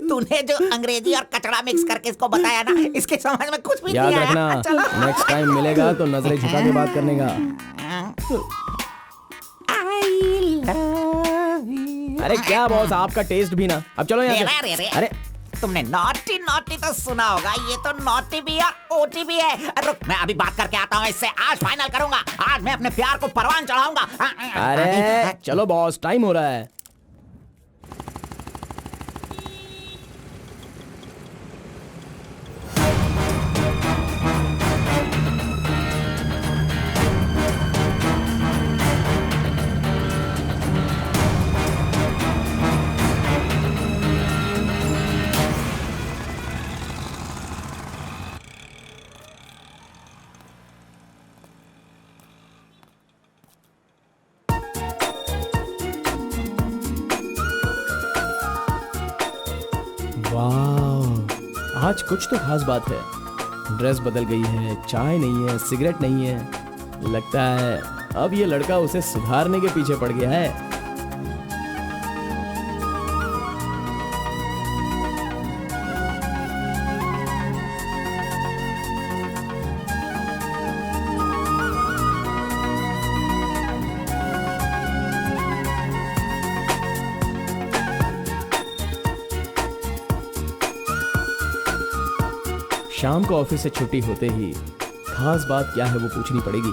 तूने जो अंग्रेजी और कचड़ा मिक्स करके इसको बताया ना, इसके समझ में कुछ भी नहीं आया। याद रखना, नेक्स्ट टाइम मिलेगा तो नजरें झुका के बात करने का। अरे क्या बॉस, आपका टेस्ट भी ना। अब चलो यहाँ से। अरे तुमने नॉटी तो सुना होगा, ये तो नॉटी भी है, ओटी भी है। रुक, मैं अभी बात करके आता हूँ इससे। आज फाइनल करूंगा। आज मैं अपने प्यार को परवान चढ़ाऊंगा। अरे चलो बॉस, टाइम हो रहा है। वाह, आज कुछ तो खास बात है। ड्रेस बदल गई है, चाय नहीं है, सिगरेट नहीं है। लगता है अब ये लड़का उसे सुधारने के पीछे पड़ गया है। शाम को ऑफिस से छुट्टी होते ही खास बात क्या है वो पूछनी पड़ेगी।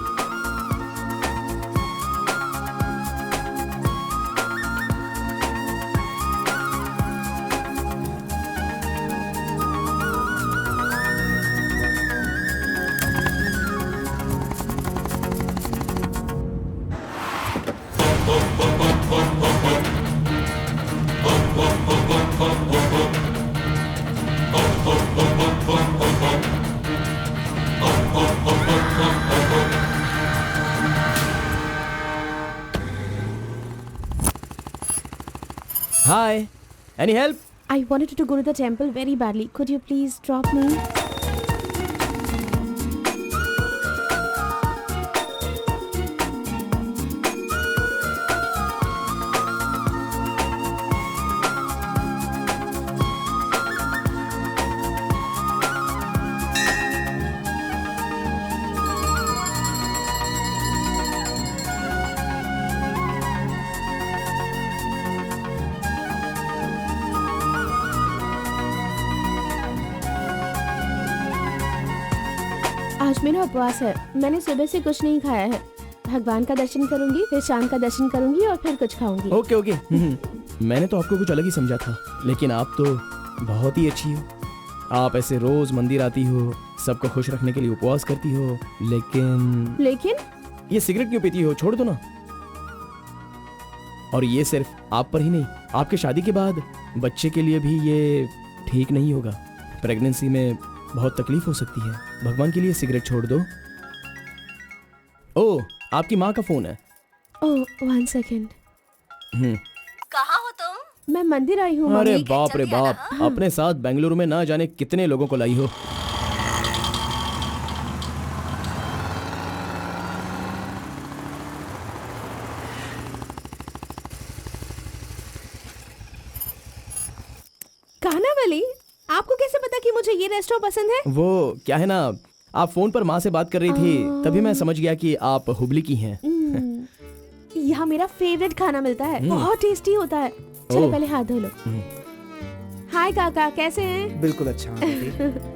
Hi, any help? I wanted to go to the temple very badly. Could you please drop me? आज मेरा उपवास है। मैंने सुबह से कुछ नहीं खाया है। भगवान का दर्शन करूंगी, फिर शाम का दर्शन करूंगी और फिर कुछ खाऊंगी। Okay okay. मैंने तो आपको कुछ अलग ही समझा था, लेकिन आप तो बहुत ही अच्छी हो। आप ऐसे रोज मंदिर आती हो, सबको खुश रखने के लिए उपवास करती हो, लेकिन ये सिगरेट क्यों पीती हो? छोड़ दो ना। और ये सिर्फ आप पर ही नहीं, आपके शादी के बाद बच्चे के लिए भी ये ठीक नहीं होगा। प्रेगनेंसी में बहुत तकलीफ हो सकती है। भगवान के लिए सिगरेट छोड़ दो। ओह, आपकी माँ का फोन है। ओह, 1 सेकेंड। कहाँ हो तुम? मैं मंदिर आई हूँ अरे मम्मी। बाप रे बाप, अपने साथ बेंगलुरु में ना जाने कितने लोगों को लाई हो। कानावली, आपको कैसे पता कि मुझे ये रेस्टोरेंट पसंद है? वो क्या है ना, आप फोन पर माँ से बात कर रही थी, तभी मैं समझ गया कि आप हुबली की हैं। यहाँ मेरा फेवरेट खाना मिलता है, बहुत टेस्टी होता है। चलो पहले हाथ धो लो। हाय काका, कैसे हैं? बिल्कुल अच्छा आंटी।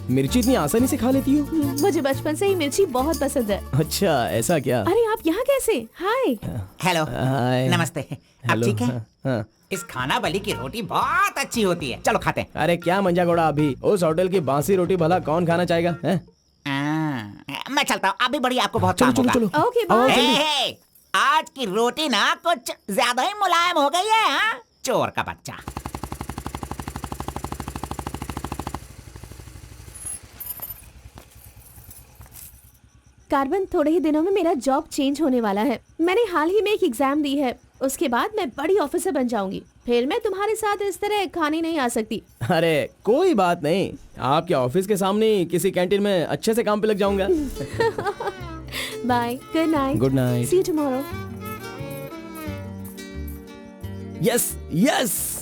मिर्ची इतनी आसानी से खा लेती हो? मुझे बचपन से ही मिर्ची बहुत पसंद है। अच्छा ऐसा क्या? अरे आप यहाँ कैसे? हाय। हेलो, हाय। नमस्ते। आप हेलो, ठीक है? हाँ, हाँ। इस खाना बली की रोटी बहुत अच्छी होती है, चलो खाते हैं। अरे क्या मंजा घोड़ा, अभी उस होटल की बासी रोटी भला कौन खाना चाहेगा? हैं? मैं चलता हूँ, अभी बड़ी आपको बहुत चलो काम चलो होगा। चलो। ओके आओ, बाय। जल्दी। हे, आज की रोटी ना कुछ ज्यादा ही मुलायम हो गई है। हाँ? चोर का बच्चा। कार्बन, थोड़े ही दिनों में मेरा जॉब चेंज होने वाला है। मैंने हाल ही में एक एग्जाम दी है, उसके बाद मैं बड़ी ऑफिसर बन जाऊंगी। फिर मैं तुम्हारे साथ इस तरह खाने नहीं आ सकती। अरे कोई बात नहीं, आपके ऑफिस के सामने किसी कैंटीन में अच्छे से काम पे लग जाऊंगा। Bye, good night. Good night. See you tomorrow. Yes yes.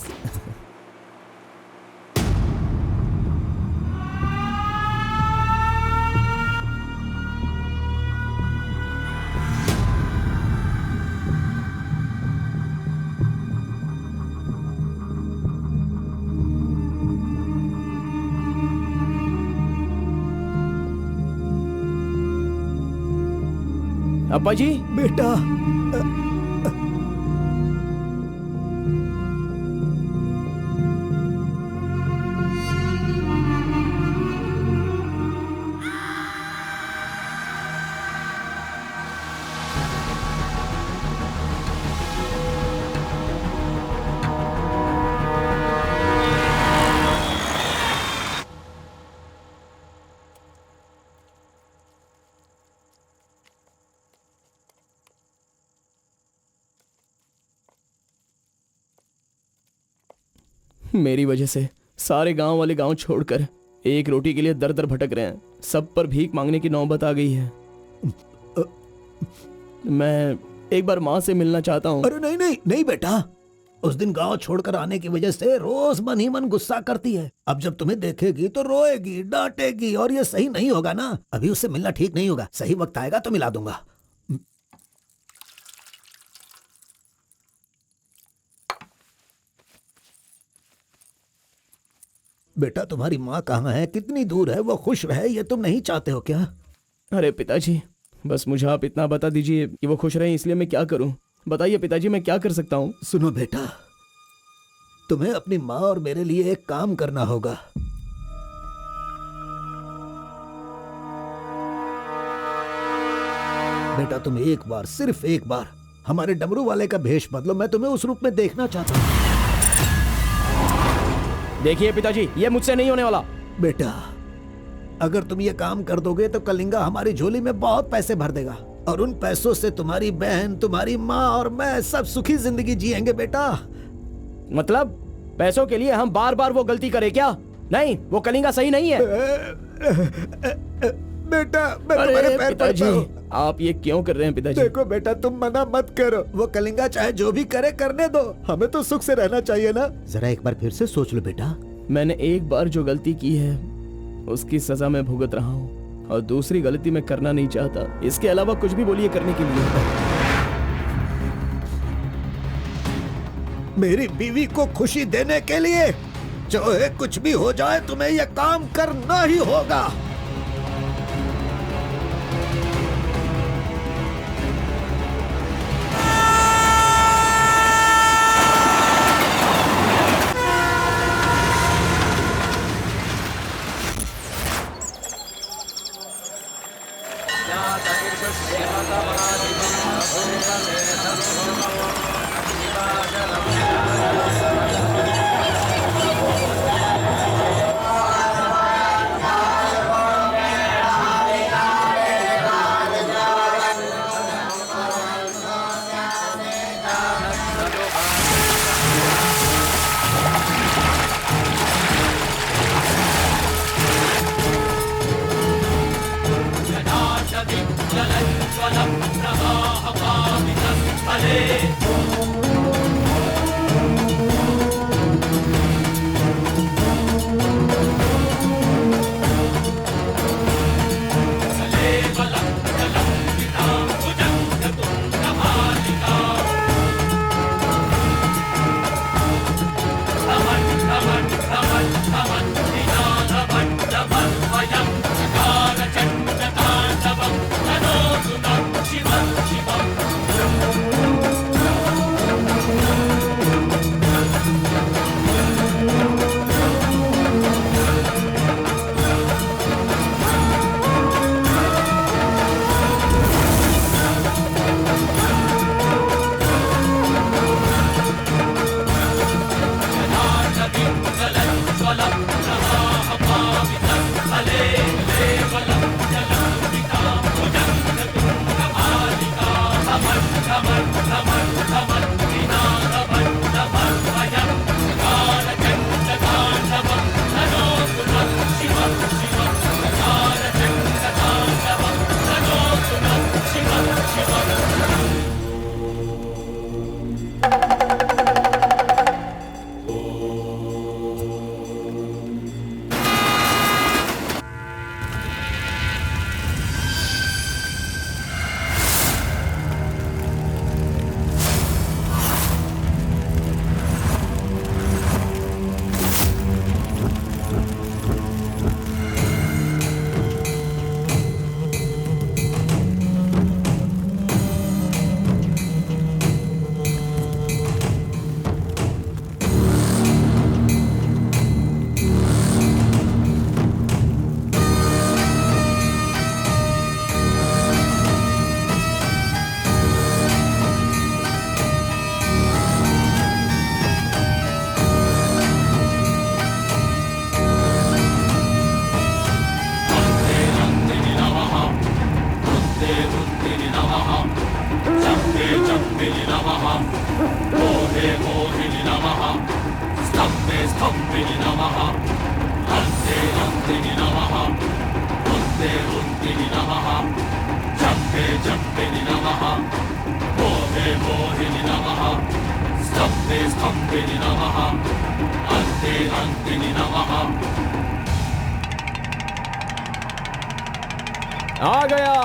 अप्पा जी, बेटा, मेरी वजह से सारे गांव वाले गांव छोड़कर एक रोटी के लिए दर दर भटक रहे हैं। सब पर भीख मांगने की नौबत आ गई है। मैं एक बार माँ से मिलना चाहता हूँ। अरे नहीं नहीं नहीं बेटा, उस दिन गांव छोड़कर आने की वजह से रोज मन ही मन गुस्सा करती है। अब जब तुम्हें देखेगी तो रोएगी, डांटेगी, और ये सही नहीं होगा ना। अभी उससे मिलना ठीक नहीं होगा। सही वक्त आएगा तो मिला दूंगा। बेटा, तुम्हारी माँ कहाँ है? कितनी दूर है? वो खुश रहे, ये तुम नहीं चाहते हो क्या? अरे पिताजी, बस मुझे आप इतना बता दीजिए कि वो खुश रहे, इसलिए मैं क्या करूं? बताइए पिताजी, मैं क्या कर सकता हूं? सुनो बेटा, तुम्हें अपनी माँ और मेरे लिए एक काम करना होगा। बेटा, तुम एक बार, सिर्फ एक बार हमारे डमरू वाले का भेष बदलो। मैं तुम्हें उस रूप में देखना चाहता हूँ। देखिए पिताजी, ये मुझसे नहीं होने वाला। बेटा, अगर तुम ये काम कर दोगे तो कलिंगा हमारी झोली में बहुत पैसे भर देगा, और उन पैसों से तुम्हारी बहन, तुम्हारी माँ और मैं सब सुखी जिंदगी जिएंगे। बेटा, मतलब पैसों के लिए हम बार बार वो गलती करें क्या? नहीं, वो कलिंगा सही नहीं है। बेटा, मैं तुम्हारे पैर पिताजी, पड़ता हूँ। आप ये क्यों कर रहे हैं पिताजी? देखो बेटा, तुम मना मत करो। वो कलिंगा चाहे जो भी करे, करने दो। हमें तो सुख से रहना चाहिए ना। जरा एक बार फिर से सोच लो बेटा। मैंने एक बार जो गलती की है उसकी सजा मैं भुगत रहा हूँ, और दूसरी गलती मैं करना नहीं चाहता। इसके अलावा कुछ भी बोलिए करने के लिए। मेरी बीवी को खुशी देने के लिए चाहे कुछ भी हो जाए, तुम्हें यह काम करना ही होगा।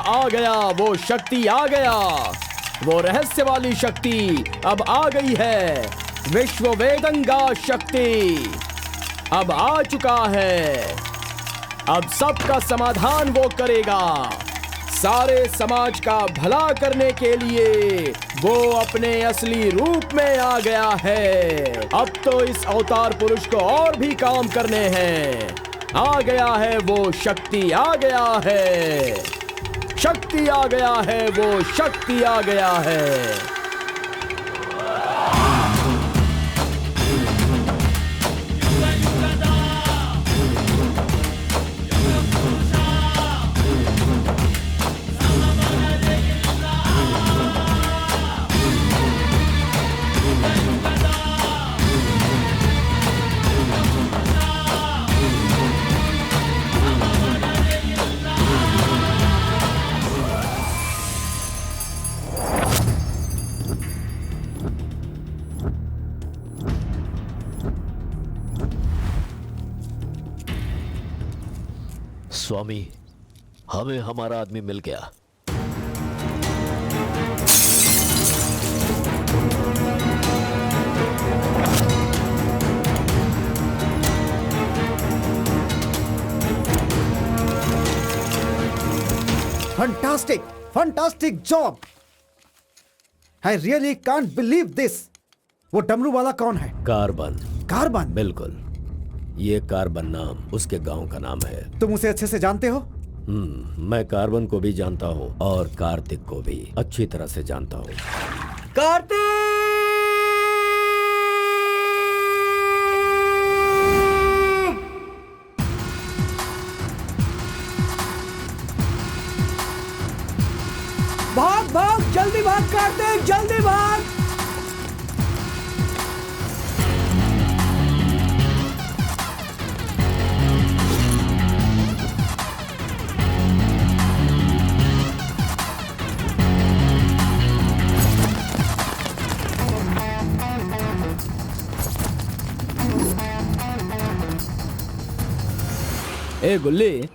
आ गया वो शक्ति आ गया, वो रहस्य वाली शक्ति अब आ गई है। विश्व वेदंगा शक्ति अब आ चुका है। अब सबका समाधान वो करेगा। सारे समाज का भला करने के लिए वो अपने असली रूप में आ गया है। अब तो इस अवतार पुरुष को और भी काम करने हैं। आ गया है वो शक्ति, आ गया है शक्ति, आ गया है वो शक्ति, आ गया है। स्वामी, हमें हमारा आदमी मिल गया। Fantastic, fantastic job. I really can't believe this. वो डमरू वाला कौन है? कार्बन। कार्बन? बिल्कुल, ये कार्बन नाम उसके गांव का नाम है। तुम उसे अच्छे से जानते हो? मैं कार्बन को भी जानता हूँ और कार्तिक को भी अच्छी तरह से जानता हूँ। कार्तिक! भाग भाग, जल्दी भाग कार्तिक, जल्दी भाग। ए गुल्ली,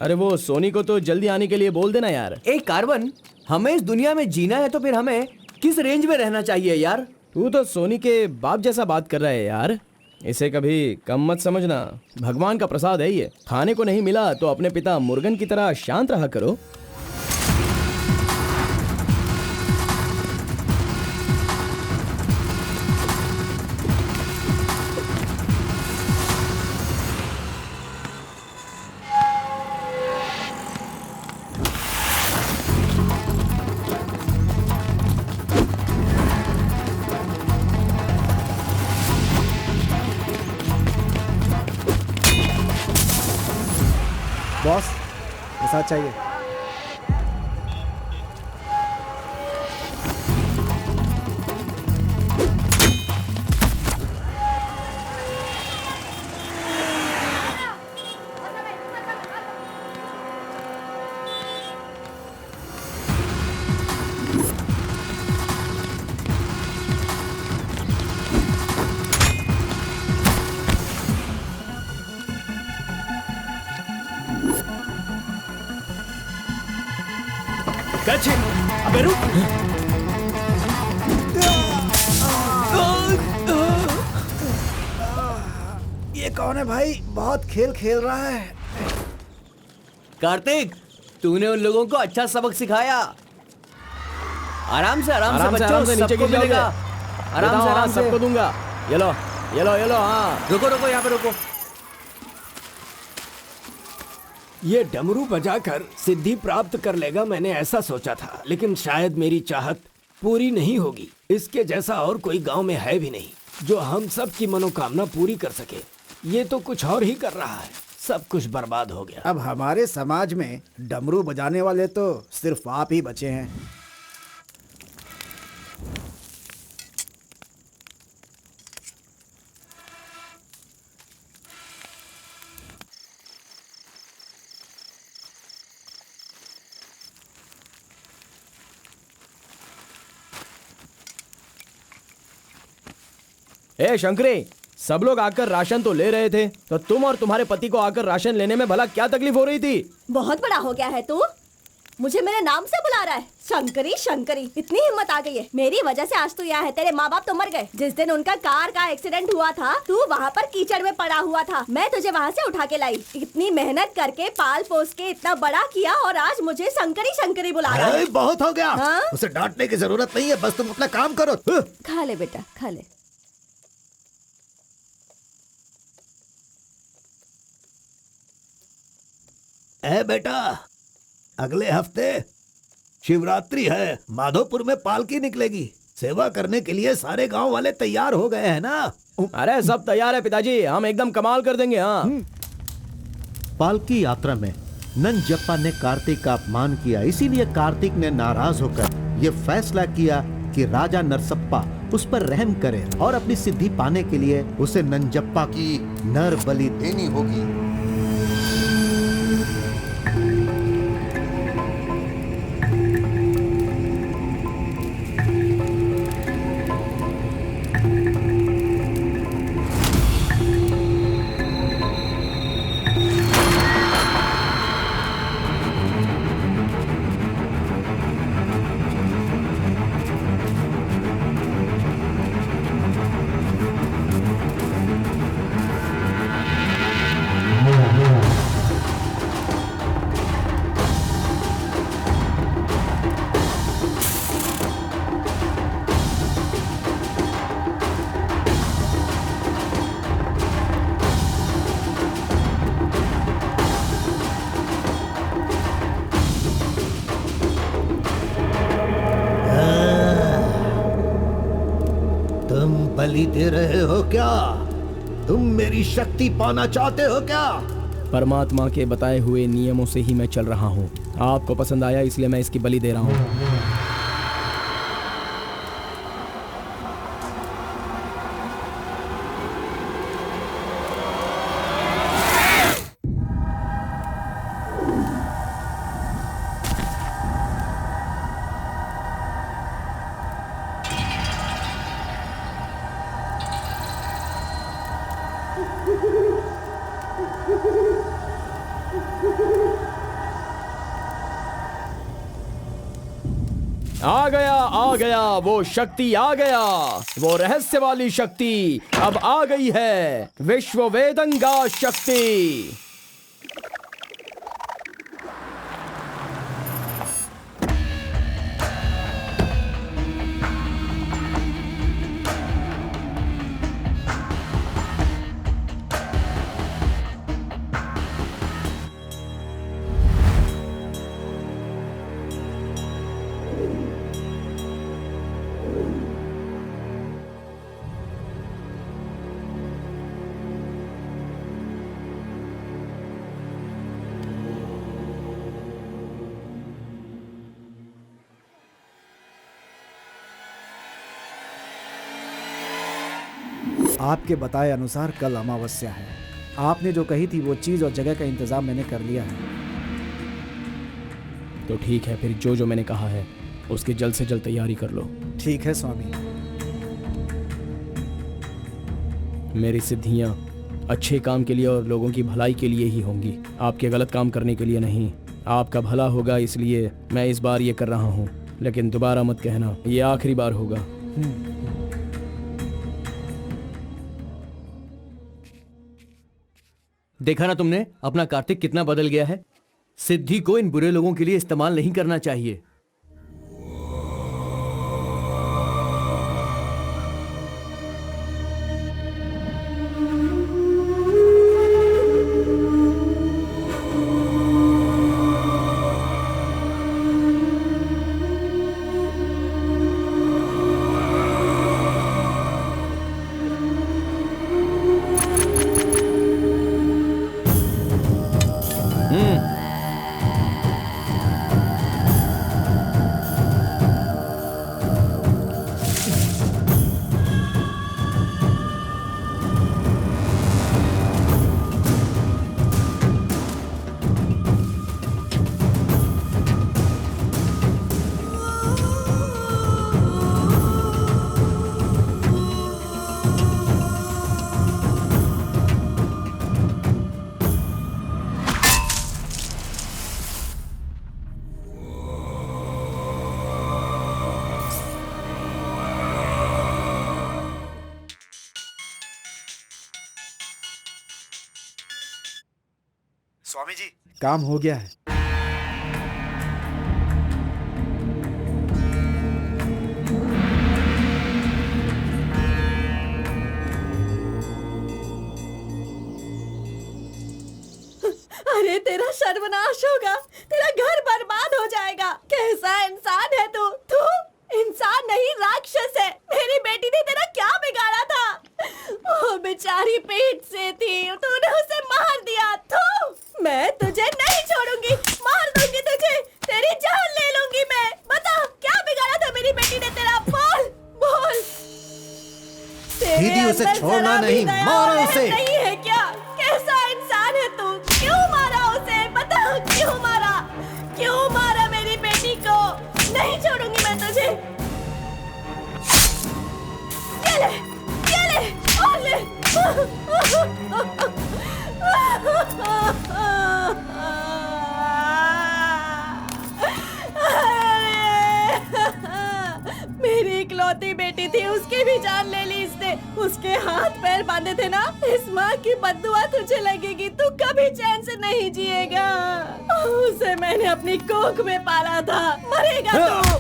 अरे वो सोनी को तो जल्दी आने के लिए बोल देना यार। ए कार्बन, हमें इस दुनिया में जीना है तो फिर हमें किस रेंज में रहना चाहिए यार? तू तो सोनी के बाप जैसा बात कर रहा है यार। इसे कभी कम मत समझना, भगवान का प्रसाद है ये। खाने को नहीं मिला तो अपने पिता मुर्गन की तरह शांत रहा करो। बॉस, प्रसाद चाहिए। अबे रुक। ये कौन है भाई? बहुत खेल खेल रहा है। कार्तिक, तूने उन लोगों को अच्छा सबक सिखाया। आराम से बच्चों, नीचे सबको गिर मिलेगा। जाओगे। आराम से सबको दूंगा। ये लो, ये लो, ये लो। हाँ, रुको यहाँ पे रुको। ये डमरू बजाकर सिद्धि प्राप्त कर लेगा, मैंने ऐसा सोचा था, लेकिन शायद मेरी चाहत पूरी नहीं होगी। इसके जैसा और कोई गांव में है भी नहीं जो हम सब की मनोकामना पूरी कर सके। ये तो कुछ और ही कर रहा है, सब कुछ बर्बाद हो गया। अब हमारे समाज में डमरू बजाने वाले तो सिर्फ आप ही बचे हैं। ए शंकरी, सब लोग आकर राशन तो ले रहे थे, तो तुम और तुम्हारे पति को आकर राशन लेने में भला क्या तकलीफ हो रही थी? बहुत बड़ा हो गया है तू, मुझे मेरे नाम से बुला रहा है। शंकरी शंकरी, इतनी हिम्मत आ गई है। मेरी वजह से आज तू यहाँ है। तेरे माँ बाप तो मर गए। जिस दिन उनका कार का एक्सीडेंट हुआ था, तू वहाँ पर कीचड़ में पड़ा हुआ था। मैं तुझे वहाँ से उठा के लाई। इतनी मेहनत करके पाल पोस के इतना बड़ा किया और आज मुझे शंकरी शंकरी बुला रहा है। बहुत हो गया। हाँ? उसे डांटने की जरूरत नहीं है, बस तुम अपना काम करो। खा ले बेटा, खा ले। ए बेटा, अगले हफ्ते शिवरात्रि है, माधोपुर में पालकी निकलेगी। सेवा करने के लिए सारे गांव वाले तैयार हो गए हैं ना? अरे सब तैयार है पिताजी, हम एकदम कमाल कर देंगे। हाँ, पालकी यात्रा में नंजप्पा ने कार्तिक का अपमान किया, इसीलिए कार्तिक ने नाराज होकर ये फैसला किया कि राजा नरसप्पा उस पर रहम करे और अपनी सिद्धि पाने के लिए उसे नंजप्पा की नर बलि देनी होगी। बलि दे रहे हो क्या? तुम मेरी शक्ति पाना चाहते हो क्या? परमात्मा के बताए हुए नियमों से ही मैं चल रहा हूँ। आपको पसंद आया इसलिए मैं इसकी बलि दे रहा हूँ। आ गया वो शक्ति आ गया, वो रहस्य वाली शक्ति अब आ गई है, विश्व वेदंगा शक्ति। आपके बताए अनुसार कल अमावस्या है। आपने जो कही थी वो चीज और जगह का इंतजाम मैंने कर लिया है। तो ठीक है, फिर जो मैंने कहा है उसकी जल्द से जल्द तैयारी कर लो। ठीक है स्वामी। मेरी सिद्धियां अच्छे काम के लिए और लोगों की भलाई के लिए ही होंगी, आपके गलत काम करने के लिए नहीं। आपका भला होगा इसलिए मैं इस बार ये कर रहा हूँ, लेकिन दोबारा मत कहना, ये आखिरी बार होगा। देखा ना तुमने अपना कार्तिक कितना बदल गया है। सिद्धि को इन बुरे लोगों के लिए इस्तेमाल नहीं करना चाहिए। स्वामी जी, काम हो गया है। अरे तेरा सर्वनाश होगा, तेरा घर बर्बाद हो जाएगा। कैसा इंसान है तू? तू इंसान नहीं, राक्षस है। मेरी बेटी ने तेरा क्या बिगाड़ा था? वो बेचारी पेट से थी, तूने उसे मार दिया। तू, मैं तुझे नहीं छोड़ूंगी, मार दूंगी तुझे, तेरी जान ले लूंगी मैं। बता क्या बिगाड़ा था मेरी बेटी ने तेरा? बोल बोल। दीदी उसे छोड़ना नहीं, मारो उसे। नहीं है क्या? कैसा इंसान है तू? क्यों मारा उसे? बता क्यों मारा? क्यों मारा मेरी बेटी को? नहीं छोड़ूंगी मैं तुझे। ये ले, ये ले, और ले। मेरी इकलौती बेटी थी, उसकी भी जान ले ली इसने। उसके हाथ पैर बांधे थे ना, इस माँ की बद्दुआ तुझे लगेगी, तू कभी चैन से नहीं जिएगा। उसे मैंने अपनी कोख में पाला था, मरेगा तू।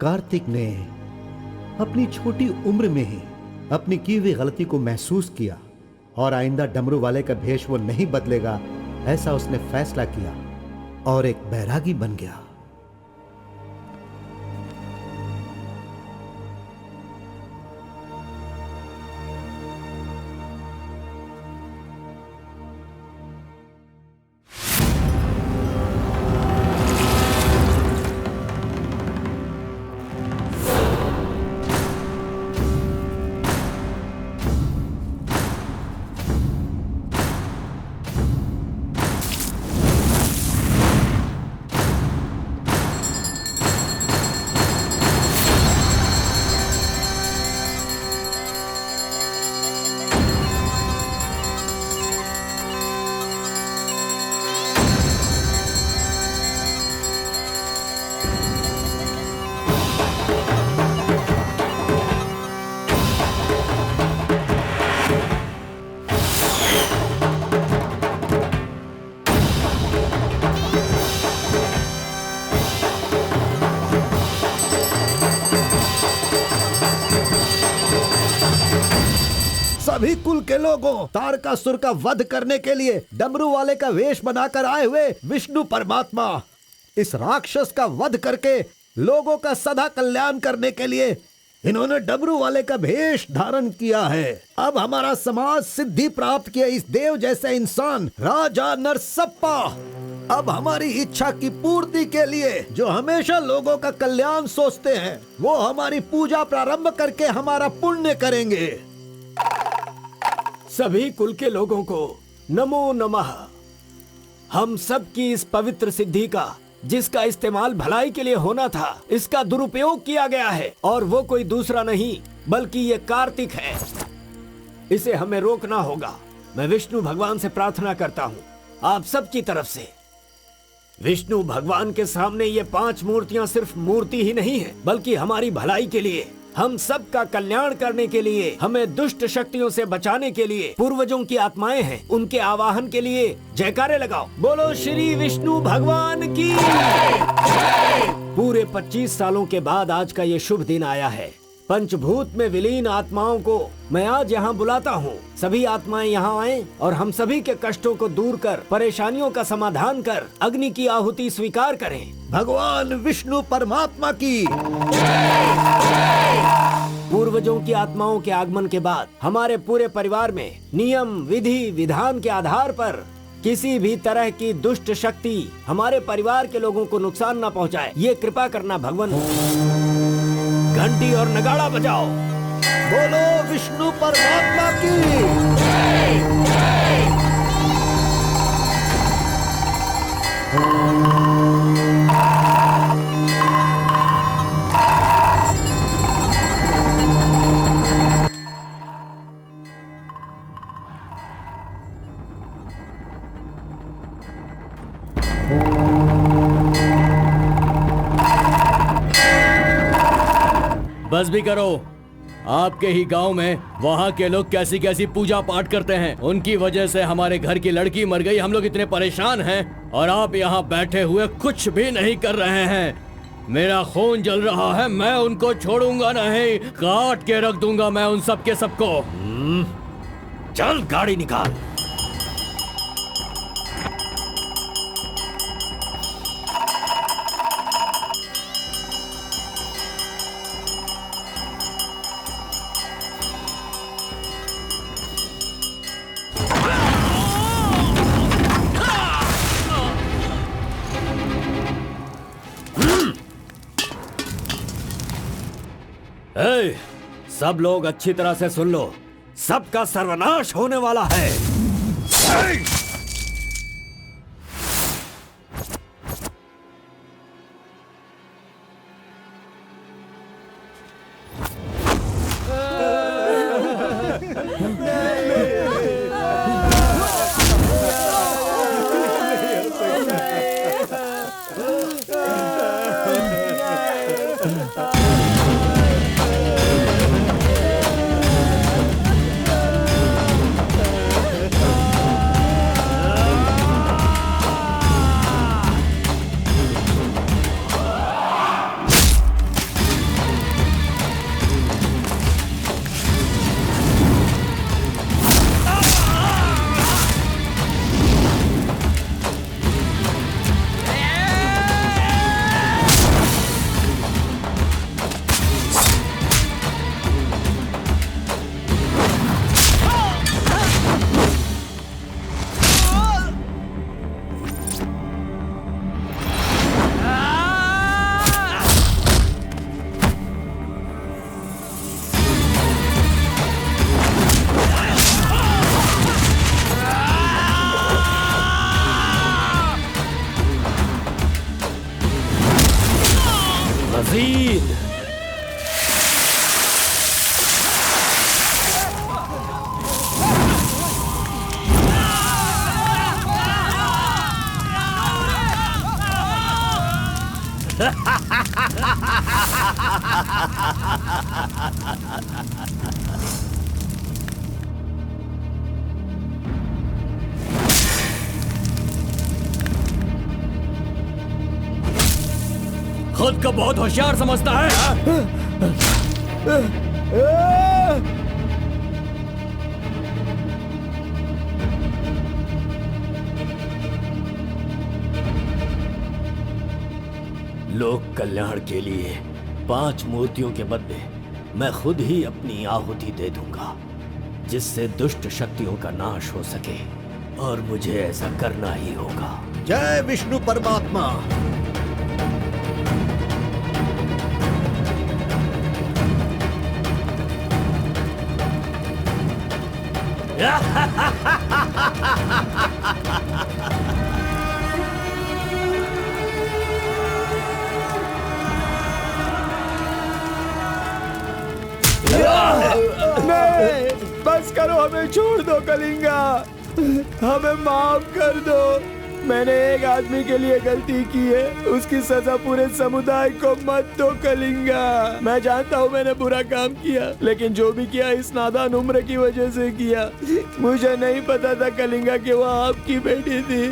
कार्तिक ने अपनी छोटी उम्र में ही अपनी की हुई गलती को महसूस किया और आइंदा डमरू वाले का भेष वो नहीं बदलेगा, ऐसा उसने फैसला किया और एक बैरागी बन गया। सभी कुल के लोगों, तारकासुर का वध करने के लिए डमरू वाले का वेश बनाकर आए हुए विष्णु परमात्मा इस राक्षस का वध करके लोगों का सदा कल्याण करने के लिए इन्होंने डमरू वाले का भेष धारण किया है। अब हमारा समाज सिद्धि प्राप्त किया इस देव जैसे इंसान राजा नरसप्पा अब हमारी इच्छा की पूर्ति के लिए जो हमेशा लोगों का कल्याण सोचते हैं वो हमारी पूजा प्रारंभ करके हमारा पुण्य करेंगे। सभी कुल के लोगों को नमो नमः। हम सब की इस पवित्र सिद्धि का जिसका इस्तेमाल भलाई के लिए होना था इसका दुरुपयोग किया गया है और वो कोई दूसरा नहीं बल्कि ये कार्तिक है। इसे हमें रोकना होगा। मैं विष्णु भगवान से प्रार्थना करता हूँ आप सब की तरफ से। विष्णु भगवान के सामने ये 5 मूर्तियां सिर्फ मूर्ति ही नहीं है बल्कि हमारी भलाई के लिए, हम सब का कल्याण करने के लिए, हमें दुष्ट शक्तियों से बचाने के लिए पूर्वजों की आत्माएं हैं, उनके आवाहन के लिए जयकारे लगाओ। बोलो श्री विष्णु भगवान की। पूरे 25 सालों के बाद आज का ये शुभ दिन आया है। पंचभूत में विलीन आत्माओं को मैं आज यहाँ बुलाता हूँ। सभी आत्माएं यहाँ आएं और हम सभी के कष्टों को दूर कर, परेशानियों का समाधान कर, अग्नि की आहुति स्वीकार करें। भगवान विष्णु परमात्मा की। पूर्वजों की आत्माओं के आगमन के बाद हमारे पूरे परिवार में नियम, विधि, विधान के आधार पर किसी भी तरह की दुष्ट शक्ति हमारे परिवार के लोगों को नुकसान न पहुंचाए, ये कृपा करना भगवान। घंटी और नगाड़ा बजाओ। बोलो विष्णु परमात्मा की। बस भी करो। आपके ही गांव में वहाँ के लोग कैसी कैसी पूजा पाठ करते हैं, उनकी वजह से हमारे घर की लड़की मर गई। हम लोग इतने परेशान हैं और आप यहाँ बैठे हुए कुछ भी नहीं कर रहे हैं। मेरा खून जल रहा है, मैं उनको छोड़ूंगा नहीं, काट के रख दूंगा मैं उन सब के सबको। चल गाड़ी निकाल। सब लोग अच्छी तरह से सुन लो, सबका सर्वनाश होने वाला है। खुद को बहुत होशियार समझता है हाँ? लोक कल्याण के लिए 5 मूर्तियों के बदले मैं खुद ही अपनी आहुति दे दूंगा, जिससे दुष्ट शक्तियों का नाश हो सके, और मुझे ऐसा करना ही होगा। जय विष्णु परमात्मा। नहीं, बस करो, हमें छोड़ दो कलिंगा, हमें माफ कर दो। मैंने एक आदमी के लिए गलती की है, उसकी सजा पूरे समुदाय को मत दो कलिंगा। मैं जानता हूँ मैंने बुरा काम किया, लेकिन जो भी किया इस नादान उम्र की वजह से किया। मुझे नहीं पता था कलिंगा कि वो आपकी बेटी थी।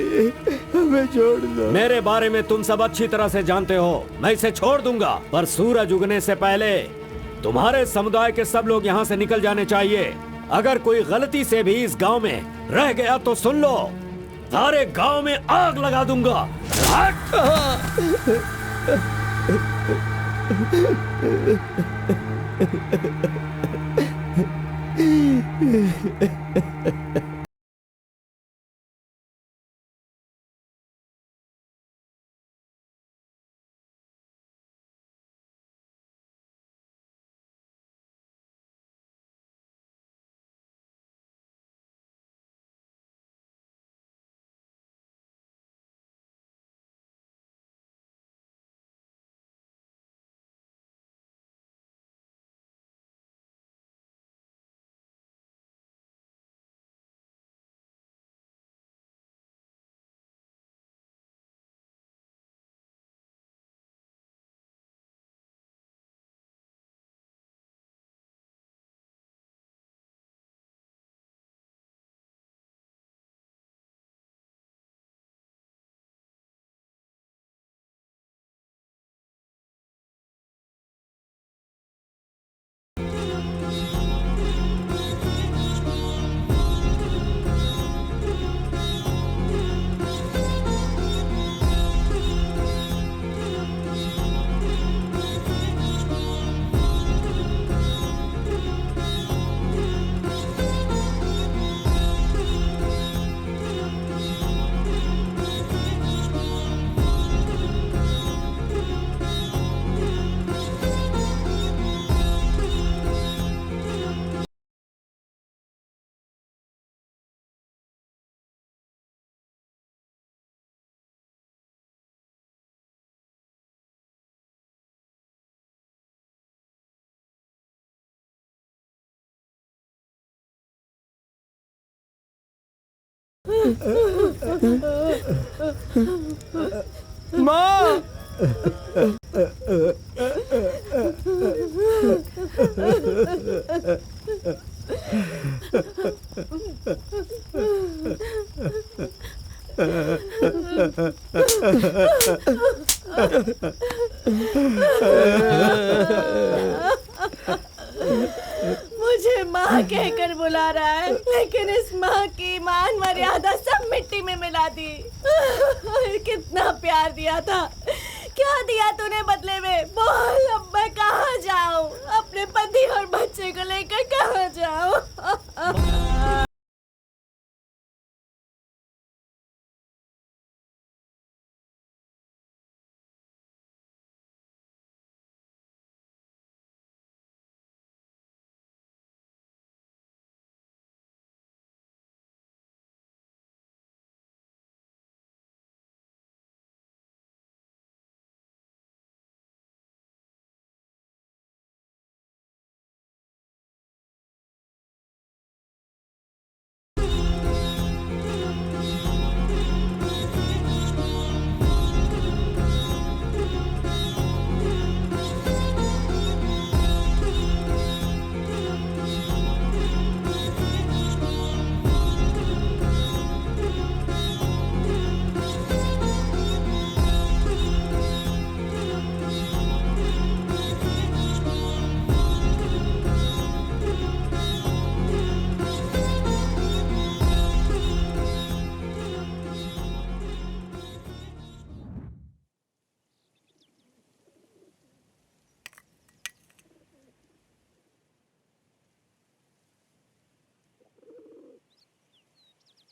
हमें छोड़ दो। मेरे बारे में तुम सब अच्छी तरह से जानते हो, मैं इसे छोड़ दूंगा, पर सूरज उगने से पहले तुम्हारे समुदाय के सब लोग यहाँ से निकल जाने चाहिए। अगर कोई गलती से भी इस गांव में रह गया तो सुन लो, सारे गांव में आग लगा दूंगा। माँ, मुझे माँ कहकर बुला रहा है, लेकिन इस माँ की मान मर्यादा सब मिट्टी में मिला दी। कितना प्यार दिया था, क्या दिया तूने बदले में? बोल, अब मैं कहाँ जाऊँ? अपने पति और बच्चे को लेकर कहाँ जाऊँ?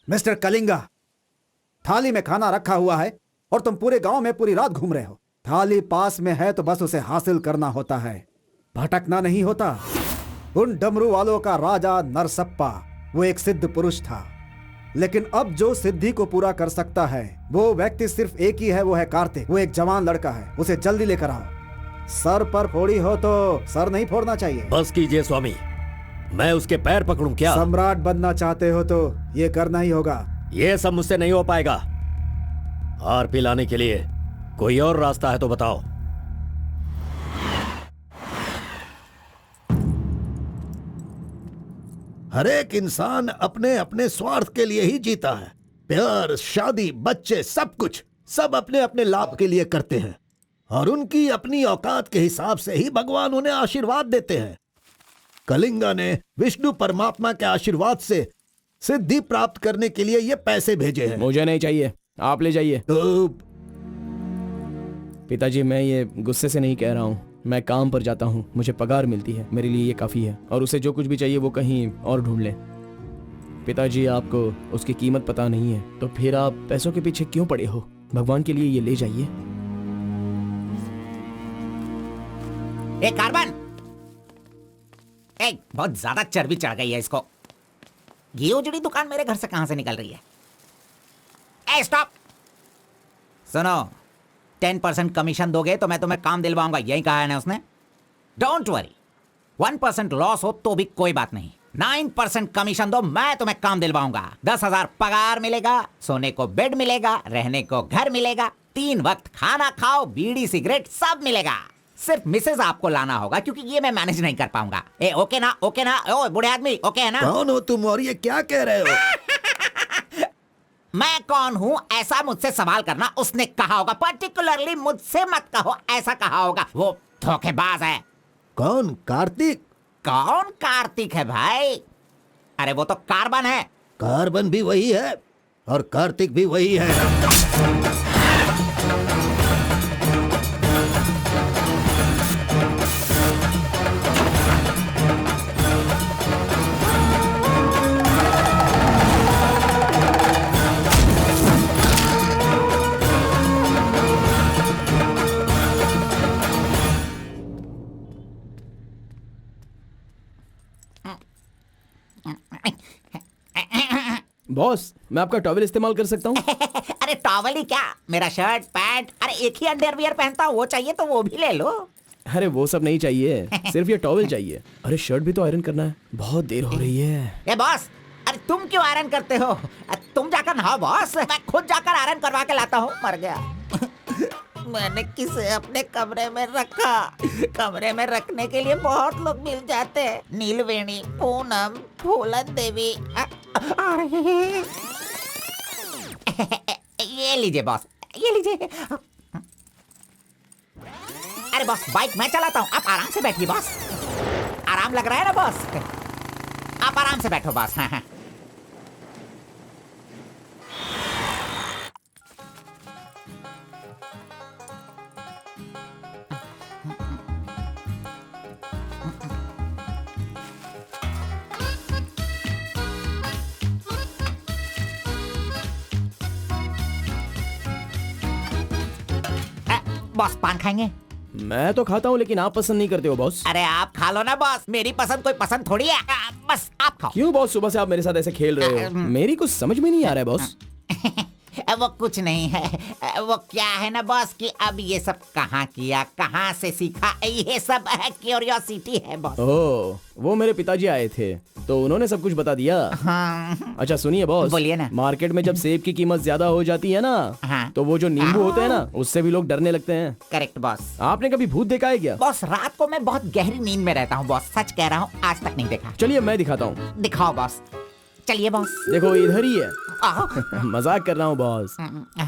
मिस्टर कलिंगा, थाली में खाना रखा हुआ है और तुम पूरे गांव में पूरी रात घूम रहे हो। थाली पास में है तो बस उसे हासिल करना होता है, भटकना नहीं होता। उन डमरू वालों का राजा नरसप्पा वो एक सिद्ध पुरुष था, लेकिन अब जो सिद्धि को पूरा कर सकता है वो व्यक्ति सिर्फ एक ही है, वो है कार्तिक। वो एक जवान लड़का है, उसे जल्दी लेकर आओ। सर पर फोड़ी हो तो सर नहीं फोड़ना चाहिए। बस कीजिए स्वामी, मैं उसके पैर पकड़ूं क्या? सम्राट बनना चाहते हो तो ये करना ही होगा। ये सब मुझसे नहीं हो पाएगा। हार पिलाने के लिए कोई और रास्ता है तो बताओ। हर एक इंसान अपने अपने स्वार्थ के लिए ही जीता है। प्यार, शादी, बच्चे, सब कुछ सब अपने अपने लाभ के लिए करते हैं और उनकी अपनी औकात के हिसाब से ही भगवान उन्हें आशीर्वाद देते हैं। कलिंगा ने विष्णु परमात्मा के आशीर्वाद से सिद्धि प्राप्त करने के लिए ये पैसे भेजे हैं। मुझे नहीं चाहिए, आप ले जाइए। तो पिताजी, मैं ये गुस्से से नहीं कह रहा हूँ। मैं काम पर जाता हूँ, मुझे पगार मिलती है, मेरे लिए ये काफ़ी है। और उसे जो कुछ भी चाहिए वो कहीं और ढूंढ ले। पिताजी, आपको उसकी कीमत पता नहीं है तो फिर आप पैसों के पीछे क्यों पड़े हो? भगवान के लिए ये ले जाइए। ए कार्बन, बहुत ज्यादा चर्बी चढ़ गई है इसको। ये उजड़ी दुकान मेरे घर से कहां से निकल रही है? ए स्टॉप, सुनो, 10% कमीशन दोगे तो मैं तुम्हें काम दिलवाऊंगा, यही कहा है ना उसने। डोंट वरी, 1% लॉस हो तो भी कोई बात नहीं। 9% कमीशन दो, मैं तुम्हें काम दिलवाऊंगा। 10,000 पगार मिलेगा, सोने को बेड मिलेगा, रहने को घर मिलेगा, 3 वक्त खाना खाओ, बीड़ी सिगरेट सब मिलेगा। सिर्फ मिसेज आपको लाना होगा क्योंकि ये मैं मैनेज नहीं कर पाऊंगा। ए ओके ना? ओके ना? ओ बूढ़े आदमी, ओके है ना? कौन हो तुम और ये क्या कह रहे हो? मैं कौन हूँ ऐसा मुझसे सवाल करना उसने कहा होगा। पर्टिकुलरली मुझसे मत कहो, ऐसा कहा होगा। वो धोखेबाज है। कौन? कार्तिक? कौन कार्तिक है भाई? अरे वो तो कार्बन है। कार्बन भी वही है और कार्तिक भी वही है। बॉस, मैं आपका टॉवल इस्तेमाल कर सकता हूँ? अरे टॉवल ही क्या, मेरा शर्ट पैंट, अरे एक ही अंडरवियर पहनता हूँ, वो चाहिए तो वो भी ले लो। अरे वो सब नहीं चाहिए, सिर्फ ये टॉवल चाहिए। अरे शर्ट भी तो आयरन करना है, बहुत देर हो रही है। ए बॉस, अरे तुम क्यों आयरन करते हो? तुम जाकर नहाओ बॉस, मैं खुद जाकर आयरन करवा के लाता हूँ। मर गया। मैंने किसे अपने कमरे में रखा? कमरे में रखने के लिए बहुत लोग मिल जाते हैं। नीलवेणी, पूनम, फूलन देवी। ये लीजिए बॉस, ये लीजिए। अरे बॉस, बाइक मैं चलाता हूँ, आप आराम से बैठिए बॉस। आराम लग रहा है ना बॉस? आप आराम से बैठो बॉस। हाँ हाँ। बॉस पान खाएंगे? मैं तो खाता हूँ लेकिन आप पसंद नहीं करते हो बॉस। अरे आप खा लो ना बॉस, मेरी पसंद कोई पसंद थोड़ी है। बस आप खाओ। क्यों बॉस, सुबह से आप मेरे साथ ऐसे खेल रहे हो? मेरी कुछ समझ में नहीं आ रहा है बॉस। वो कुछ नहीं है, वो क्या है ना बॉस कि अब ये सब कहाँ किया, कहाँ से सीखा, ये सब क्यूरियोसिटी है बॉस। ओह, वो मेरे पिताजी आए थे तो उन्होंने सब कुछ बता दिया। हाँ। अच्छा सुनिए बॉस, बोलिए ना। मार्केट में जब सेब की कीमत ज्यादा हो जाती है ना, हाँ। तो वो जो नींबू होते हैं ना, उससे भी लोग डरने लगते हैं। Correct boss. आपने कभी भूत देखा है क्या? बॉस रात को मैं बहुत गहरी नींद में रहता हूँ बॉस, सच कह रहा हूँ, आज तक नहीं देखा। चलिए मैं दिखाता हूँ। दिखाओ बॉस, चलिए बॉस। देखो इधर ही है। मजाक कर रहा हूँ बॉस।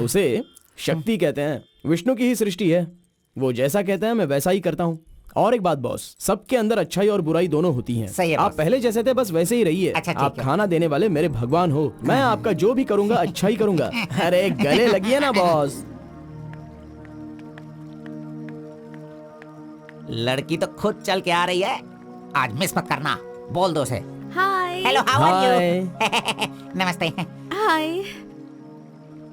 उसे शक्ति कहते हैं, विष्णु की ही सृष्टि है। वो जैसा कहते हैं मैं वैसा ही करता हूँ। और एक बात बॉस, सबके अंदर अच्छाई और बुराई दोनों होती हैं। सही है आप बॉस। पहले जैसे थे बस वैसे ही रहिए। अच्छा, ठीक आप है। खाना देने वाले मेरे भगवान हो, मैं आपका जो भी करूंगा अच्छा ही करूंगा। अरे गले लगिए ना बॉस। लड़की तो खुद चल के आ रही है, आज मिस मत करना। बोल दो उसे। Hi. Hello, how are hi. You? नमस्ते। हाय।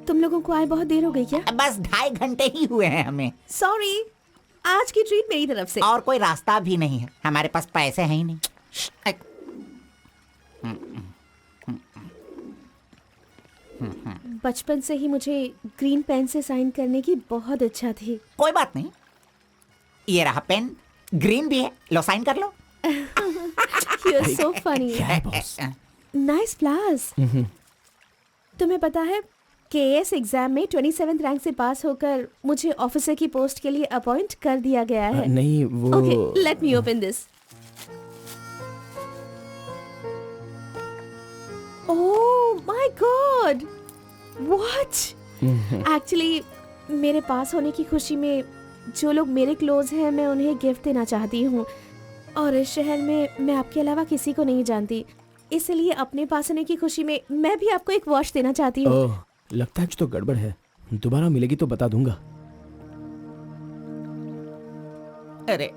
तुम लोगों को आए बहुत देर हो गई क्या? बस 2.5 घंटे ही हुए हैं हमें। सॉरी, आज की ट्रीट मेरी तरफ से। और कोई रास्ता भी नहीं है, हमारे पास पैसे हैं ही नहीं। बचपन से ही मुझे ग्रीन पेन से साइन करने की बहुत इच्छा थी। कोई बात नहीं, ये रहा पेन, ग्रीन भी है, लो साइन कर लो। You are so funny. Nice flowers. तुम्हें पता है केएस एग्जाम में 27th रैंक से पास होकर मुझे ऑफिसर की पोस्ट के लिए अपॉइंट कर दिया गया है। नहीं वो okay, let me open this. Oh my God, what? Actually मेरे पास होने की खुशी में जो लोग मेरे क्लोज हैं मैं उन्हें गिफ्ट देना चाहती हूँ, और इस शहर में मैं आपके अलावा किसी को नहीं जानती, इसलिए अपने पास होने की खुशी में मैं भी आपको एक वॉच देना चाहती हूँ। ओह, लगता है कुछ तो गड़बड़ है। दोबारा मिलेगी तो बता दूंगा। अरे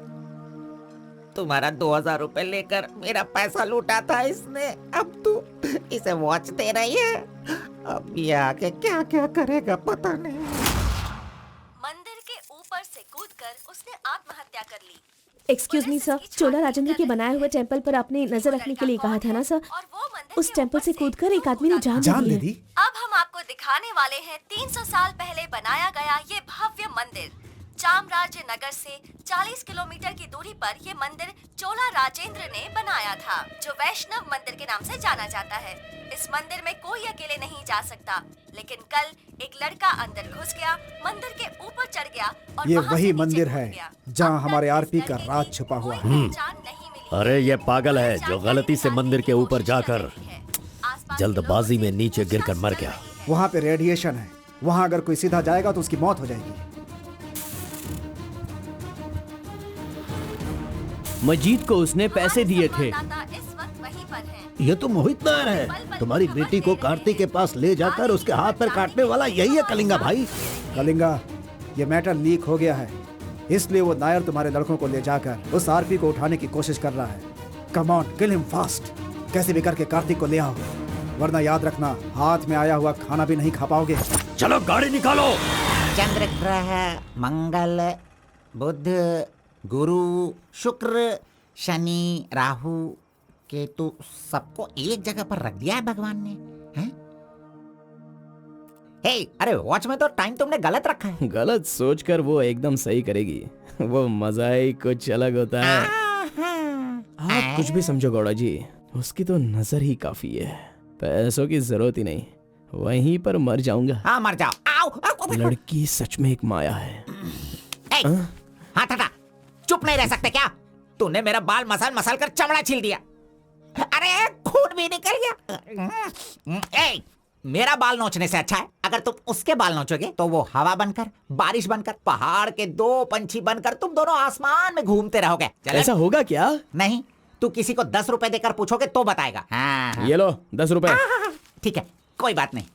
तुम्हारा 2000 रुपए लेकर मेरा पैसा लूटा था इसने, अब तू इसे वॉच दे रही है। अब ये आके क्या क्या करेगा पता नहीं। मंदिर के ऊपर से कूदकर उसने आत्महत्या कर ली। एक्सक्यूज मी सर, चोला राजेंद्र के बनाए हुए टेंपल पर आपने नजर रखने के लिए कहा था ना सर? और वो मंदिर उस टेंपल से कूदकर एक आदमी ने जान दे दी। अब हम आपको दिखाने वाले हैं 300 साल पहले बनाया गया ये भव्य मंदिर। चामराज नगर से 40 किलोमीटर की दूरी पर ये मंदिर चोला राजेंद्र ने बनाया था, जो वैष्णव मंदिर के नाम से जाना जाता है। इस मंदिर में कोई अकेले नहीं जा सकता, लेकिन कल एक लड़का अंदर घुस गया, मंदिर के ऊपर चढ़ गया और ये वहां वही से नीचे मंदिर कूद है गया। जहाँ अब हमारे तक आरपी इस का लड़के राज की छुपा हुआ कोई है। पहचान नहीं मिली। अरे ये पागल है जो गलती से मंदिर के ऊपर जाकर जल्दबाजी में नीचे गिरकर मर गया। वहाँ पे रेडिएशन है, वहाँ अगर कोई सीधा जाएगा तो उसकी मौत हो जाएगी। मजीद को उसने पैसे दिए थे। इस वक्त वहीं पर है। ये तो मोहित नायर है। तुम्हारी बेटी को कार्तिक के पास ले जाकर उसके हाथ पर काटने वाला यही है कलिंगा भाई। कलिंगा, ये मैटर लीक हो गया है, इसलिए वो नायर तुम्हारे लड़कों को ले जाकर उस आरपी को उठाने की कोशिश कर रहा है। Come on, kill him fast. कैसे भी करके कार्तिक को ले आओ, वरना याद रखना हाथ में आया हुआ खाना भी नहीं खा पाओगे। चलो गाड़ी निकालो। चंद्र ग्रह, मंगल, बुध, गुरु, शुक्र, शनि, राहु, केतु, सबको एक जगह पर रख दिया है भगवान ने, हैं? हे, अरे वॉच में तो टाइम तुमने गलत रखा है। गलत सोचकर वो एकदम सही करेगी। वो मजा ही कुछ अलग होता है। आप कुछ भी समझो गौड़ा जी, उसकी तो नजर ही काफी है, पैसों की जरूरत ही नहीं। वहीं पर मर जाऊंगा। हाँ मर जाओ। आओ, आओ, लड़की सच में एक माया है। हाथ हटा, चुप नहीं रह सकते क्या? तूने मेरा बाल मसल मसल कर चमड़ा छील दिया। अरे खून भी निकल गया। ए, मेरा बाल नोचने से अच्छा है अगर तुम उसके बाल नोचोगे तो वो हवा बनकर, बारिश बनकर, पहाड़ के 2 पंछी बनकर तुम दोनों आसमान में घूमते रहोगे। ऐसा होगा क्या? नहीं, तू किसी को 10 रुपए देकर पूछोगे तो बताएगा। हाँ। ये लो 10 रुपए। ठीक है, कोई बात नहीं।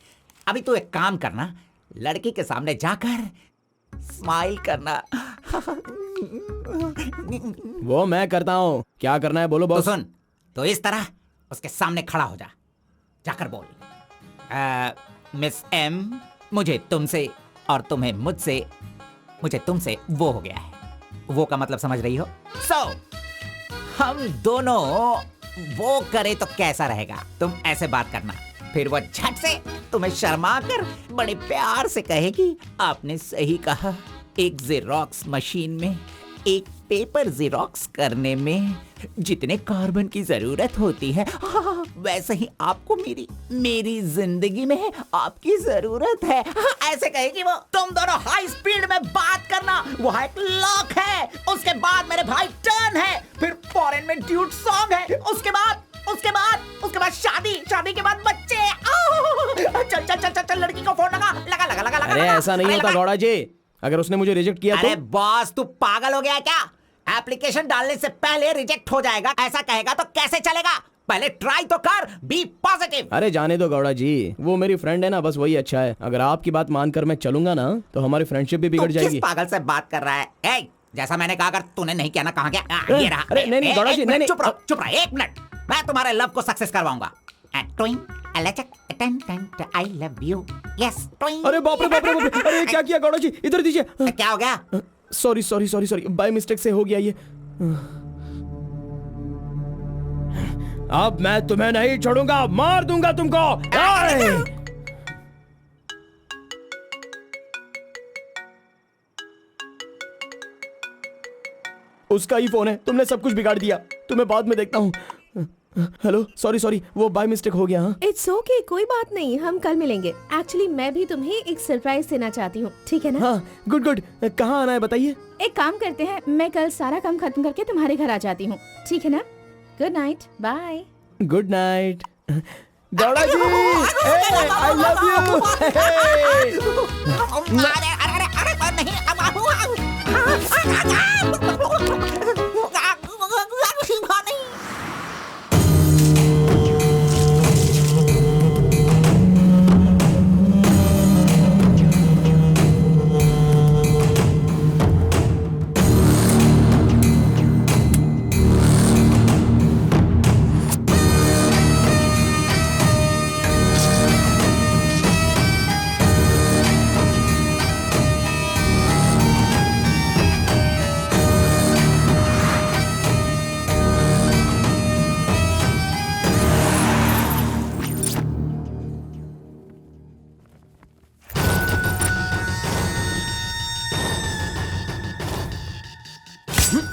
अभी तू एक काम करना, लड़की के सामने जाकर स्माइल करना। वो मैं करता हूँ, क्या करना है बोलो बॉस। तो सुन, तो इस तरह उसके सामने खड़ा हो जा, जाकर बोल, मिस एम, मुझे तुमसे और तुम्हें मुझसे, मुझे तुमसे वो हो गया है। वो का मतलब समझ रही हो? हम दोनों वो करे तो कैसा रहेगा? तुम ऐसे बात करना, फिर वो झट से तुम्हें शर्मा कर बड़े प्यार से कहेगी, आपने सही कहा, एक जेरोक्स मशीन में एक पेपर जेरोक्स करने में जितने कार्बन की जरूरत होती है, वैसे ही आपको मेरी जिंदगी में आपकी जरूरत है। ऐसे कहेगी वो। तुम दोनों हाई स्पीड में बात करना, वहाँ एक लॉक है, उसके बाद मेरे भाई टर्न है, फिर फॉरेन में ड्यूट सॉन्ग है, उसके बाद शादी के बाद बच्चे। चल लड़की को फोन लगा। अरे ऐसा नहीं होता गौड़ा जी, अगर उसने मुझे रिजेक्ट किया तो? अरे बॉस, तू पागल हो गया है क्या? एप्लीकेशन डालने से पहले रिजेक्ट हो जाएगा, ऐसा कहेगा तो कैसे चलेगा? पहले ट्राई तो कर, बी पॉजिटिव। अरे जाने दो गौड़ा जी, वो मेरी फ्रेंड है ना, बस वही अच्छा है। अगर आपकी बात मानकर मैं चलूंगा ना तो हमारी फ्रेंडशिप भी बिगड़ जाएगी। किस पागल से बात कर रहा है? ए, जैसा मैंने कहा, अगर तूने नहीं किया ना, कहाँ गया? ये रहा। अरे नहीं गौड़ा जी, नहीं। चुप रहा 1 मिनट, मैं तुम्हारे लव को सक्सेस करवाऊंगा। ट्विंग अलचक टन टन आई लव यू यस ट्विंग। अरे बाप रे बाप रे बाप रे, अरे ये क्या किया गौड़ा जी, इधर दीजिए। क्या हो गया? Sorry sorry sorry sorry, by mistake से हो गया ये। अब मैं तुम्हें नहीं छोड़ूंगा, मार दूंगा तुमको। उसका ही फोन है, तुमने सब कुछ बिगाड़ दिया। तुम्हें बाद में देखता हूँ। हेलो, सॉरी सॉरी, वो बाय मिस्टेक हो गया। हाँ इट्स ओके, कोई बात नहीं, हम कल मिलेंगे। एक्चुअली मैं भी तुम्हें एक सरप्राइज देना चाहती हूँ, ठीक है ना? हाँ गुड गुड, कहाँ आना है बताइए। एक काम करते हैं, मैं कल सारा काम खत्म करके तुम्हारे घर आ जाती हूँ, ठीक है ना? Good night, bye. Good night Gowda ji, I love you. अरे अरे अरे नहीं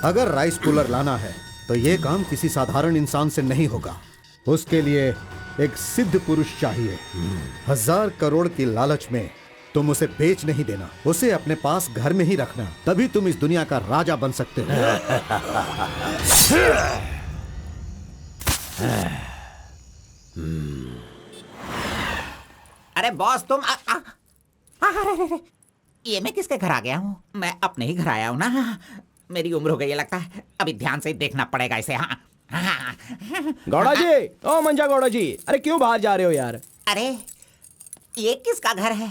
अगर राइस कूलर लाना है तो यह काम किसी साधारण इंसान से नहीं होगा। उसके लिए एक सिद्ध पुरुष चाहिए। 1000 करोड़ की लालच में तुम उसे बेच नहीं देना, उसे अपने पास घर में ही रखना, तभी तुम इस दुनिया का राजा बन सकते हो। अरे बॉस तुम अरे, ये मैं किसके घर आ गया हूँ? मैं अपने ही घर आया हूँ ना। मेरी उम्र हो गई है लगता है, अभी ध्यान से देखना पड़ेगा इसे। हाँ गौड़ा जी, ओ मंजा गौड़ा जी, अरे क्यों बाहर जा रहे हो यार? अरे ये किसका घर है?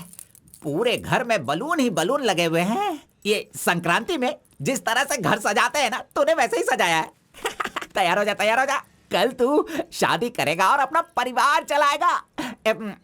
पूरे घर में बलून ही बलून लगे हुए हैं। ये संक्रांति में जिस तरह से घर सजाते हैं ना, तूने वैसे ही सजाया है। तैयार हो जा, तैयार हो जा, कल तू शादी करेगा और अपना परिवार चलाएगा।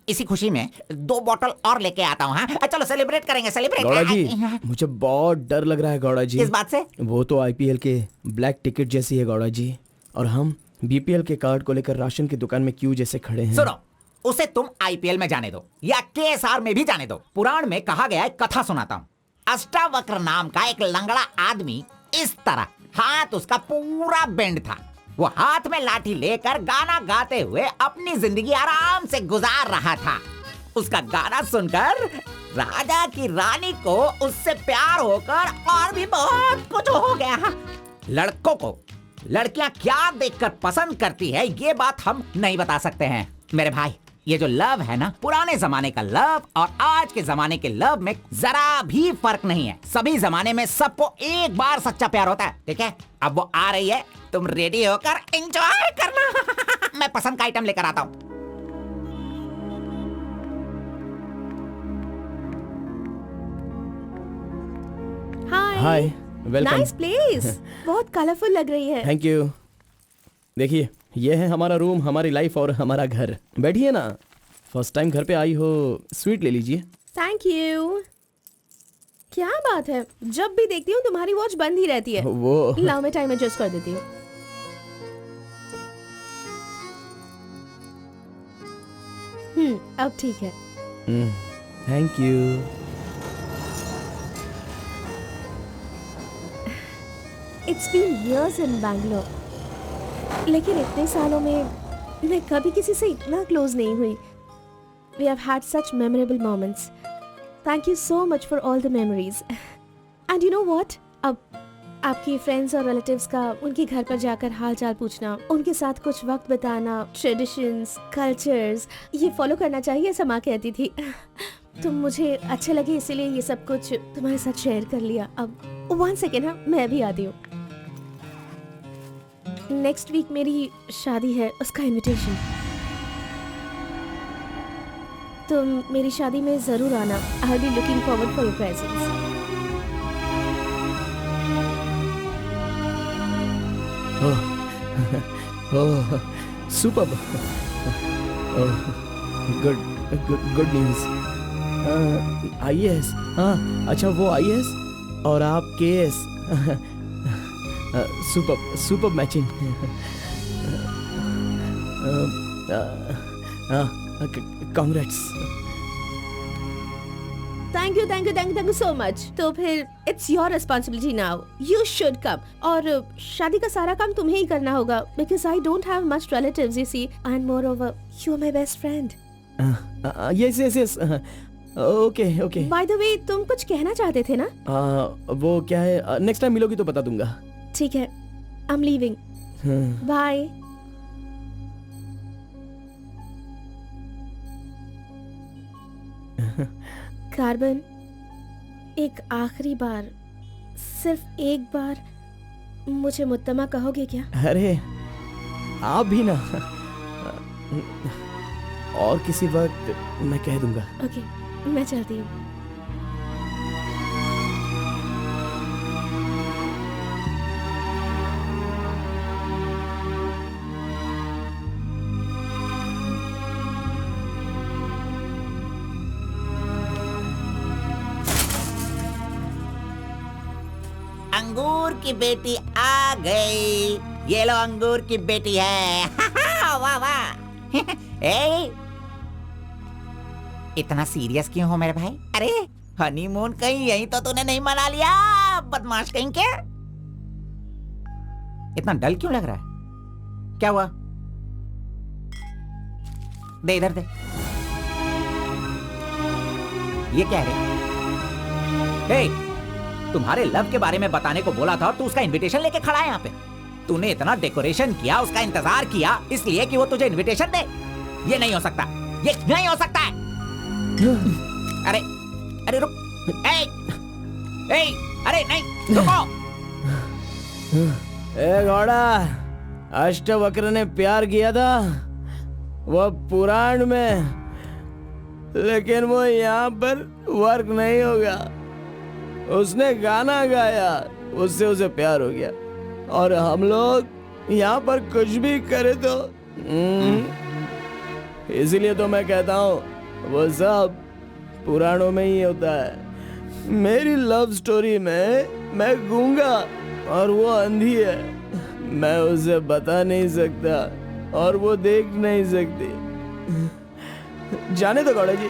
इसी खुशी में 2 बॉटल और लेके आता हूँ। हाँ चलो सेलिब्रेट करेंगे, सेलिब्रेट। गौड़ा जी मुझे बहुत डर लग रहा है गौड़ा जी। किस बात से? वो तो आईपीएल के ब्लैक टिकट जैसी है गौड़ा जी, और हम बीपीएल के कार्ड को लेकर राशन की दुकान में क्यू जैसे खड़े हैं। सुनो, उसे तुम आईपीएल में जाने दो या केएसआर में भी जाने दो। पुराण में कहा गया है, कथा सुनाता हूँ। अष्टावक्र नाम का एक लंगड़ा आदमी, इस तरह हाथ उसका पूरा बेंड था। वो हाथ में लाठी लेकर गाना गाते हुए अपनी जिंदगी आराम से गुजार रहा था। उसका गाना सुनकर राजा की रानी को उससे प्यार होकर और भी बहुत कुछ हो गया। लड़कों को लड़कियां क्या देखकर पसंद करती है, ये बात हम नहीं बता सकते हैं मेरे भाई। ये जो लव है ना, पुराने जमाने का लव और आज के जमाने के लव में जरा भी फर्क नहीं है। सभी जमाने में सबको एक बार सच्चा प्यार होता है, ठीक है? अब वो आ रही है, तुम रेडी होकर एंजॉय करना। मैं पसंद का आइटम लेकर आता हूँ। हाय, वेलकम। नाइस प्लेस, बहुत कलरफुल लग रही है। Thank you. देखिए, ये है हमारा रूम, हमारी लाइफ और हमारा घर। बैठिए ना, फर्स्ट टाइम घर पे आई हो, स्वीट ले लीजिए। Thank you. क्या बात है, जब भी देखती हूँ तुम्हारी वॉच बंद ही रहती है। वो लाओ मैं टाइम एडजस्ट कर देती हूँ। अब ठीक है। Thank you. It's been years in Bangalore, लेकिन इतने सालों में मैं कभी किसी से इतना क्लोज नहीं हुई। We have had such memorable moments. Thank you so much for all the memories. And you know what, अब आपकी फ्रेंड्स और रिलेटिव्स का उनके घर पर जाकर हाल चाल पूछना, उनके साथ कुछ वक्त बिताना, ट्रेडिशंस, कल्चर्स, ये फॉलो करना चाहिए, ऐसा माँ कहती थी। तुम मुझे अच्छे लगे, इसीलिए ये सब कुछ तुम्हारे साथ शेयर कर लिया। अब 1 सेकेंड, हाँ मैं भी आती हूँ। नेक्स्ट वीक मेरी शादी है, उसका इनविटेशन। तुम मेरी शादी में जरूर आना। I will be looking forward for your presence. Super, good news. IAS, हाँ अच्छा वो IAS और आप KS। Super matching. Congrats. Thank you so much. तो फिर it's your responsibility now, you should come. और शादी का सारा काम तुम्हें ही करना होगा, because I don't have much relatives you see, and moreover you are my best friend. Yes okay. By the way तुम कुछ कहना चाहते थे ना? वो क्या है, नेक्स्ट टाइम मिलोगी तो बता दूंगा। ठीक है, I am leaving, bye. Carbon, एक आखिरी बार, सिर्फ एक बार मुझे मुत्तमा कहोगे क्या? अरे आप भी ना, और किसी वक्त मैं कह दूंगा। ओके, मैं चलती हूँ। अंगूर की बेटी आ गई। ये लो अंगूर की बेटी है। वाह वाह। ए, इतना सीरियस क्यों हो मेरे भाई? अरे हनीमून कहीं यहीं तो तूने नहीं मना लिया, बदमाश कहीं के? इतना डल क्यों लग रहा है? क्या हुआ? दे इधर दे। ये क्या है? हे, तुम्हारे लव के बारे में बताने को बोला था और तू उसका इनविटेशन लेके खड़ा है यहाँ पे। तूने इतना डेकोरेशन किया, उसका इंतजार किया इसलिए कि वो तुझे इनविटेशन दे। ये नहीं हो सकता, ये नहीं हो सकता है। अरे अरे रुक, अरे नहीं रुको। ए घोड़ा, अष्टवक्र ने प्यार किया था वो पुराण में, लेकिन वो यहाँ पर वर्क नहीं होगा। उसने गाना गाया, उससे उसे प्यार हो गया, और हम लोग यहाँ पर कुछ भी करे तो इसीलिए तो मैं कहता हूँ वो सब पुराणों में ही होता है। मेरी लव स्टोरी में मैं गूंगा और वो अंधी है। मैं उसे बता नहीं सकता और वो देख नहीं सकती। जाने दो गौड़ा जी,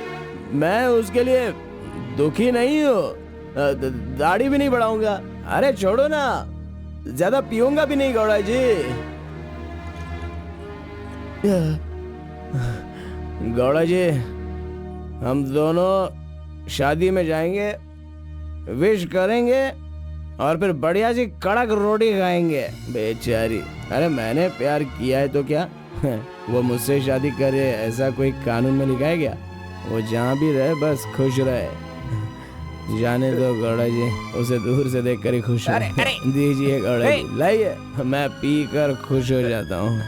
मैं उसके लिए दुखी नहीं हूँ, दाढ़ी भी नहीं बढ़ाऊंगा। अरे छोड़ो ना, ज्यादा पीऊंगा भी नहीं गौड़ा जी। गौड़ा जी, हम दोनों शादी में जाएंगे, विश करेंगे और फिर बढ़िया सी कड़क रोटी खाएंगे। बेचारी, अरे मैंने प्यार किया है तो क्या वो मुझसे शादी करे ऐसा कोई कानून में लिखा है क्या? वो जहाँ भी रहे बस खुश रहे। जाने दो गौड़ा जी, उसे दूर से देखकर ही खुश हो। दीजिए गौड़ा जी, लाइए, मैं पी कर खुश हो जाता हूँ।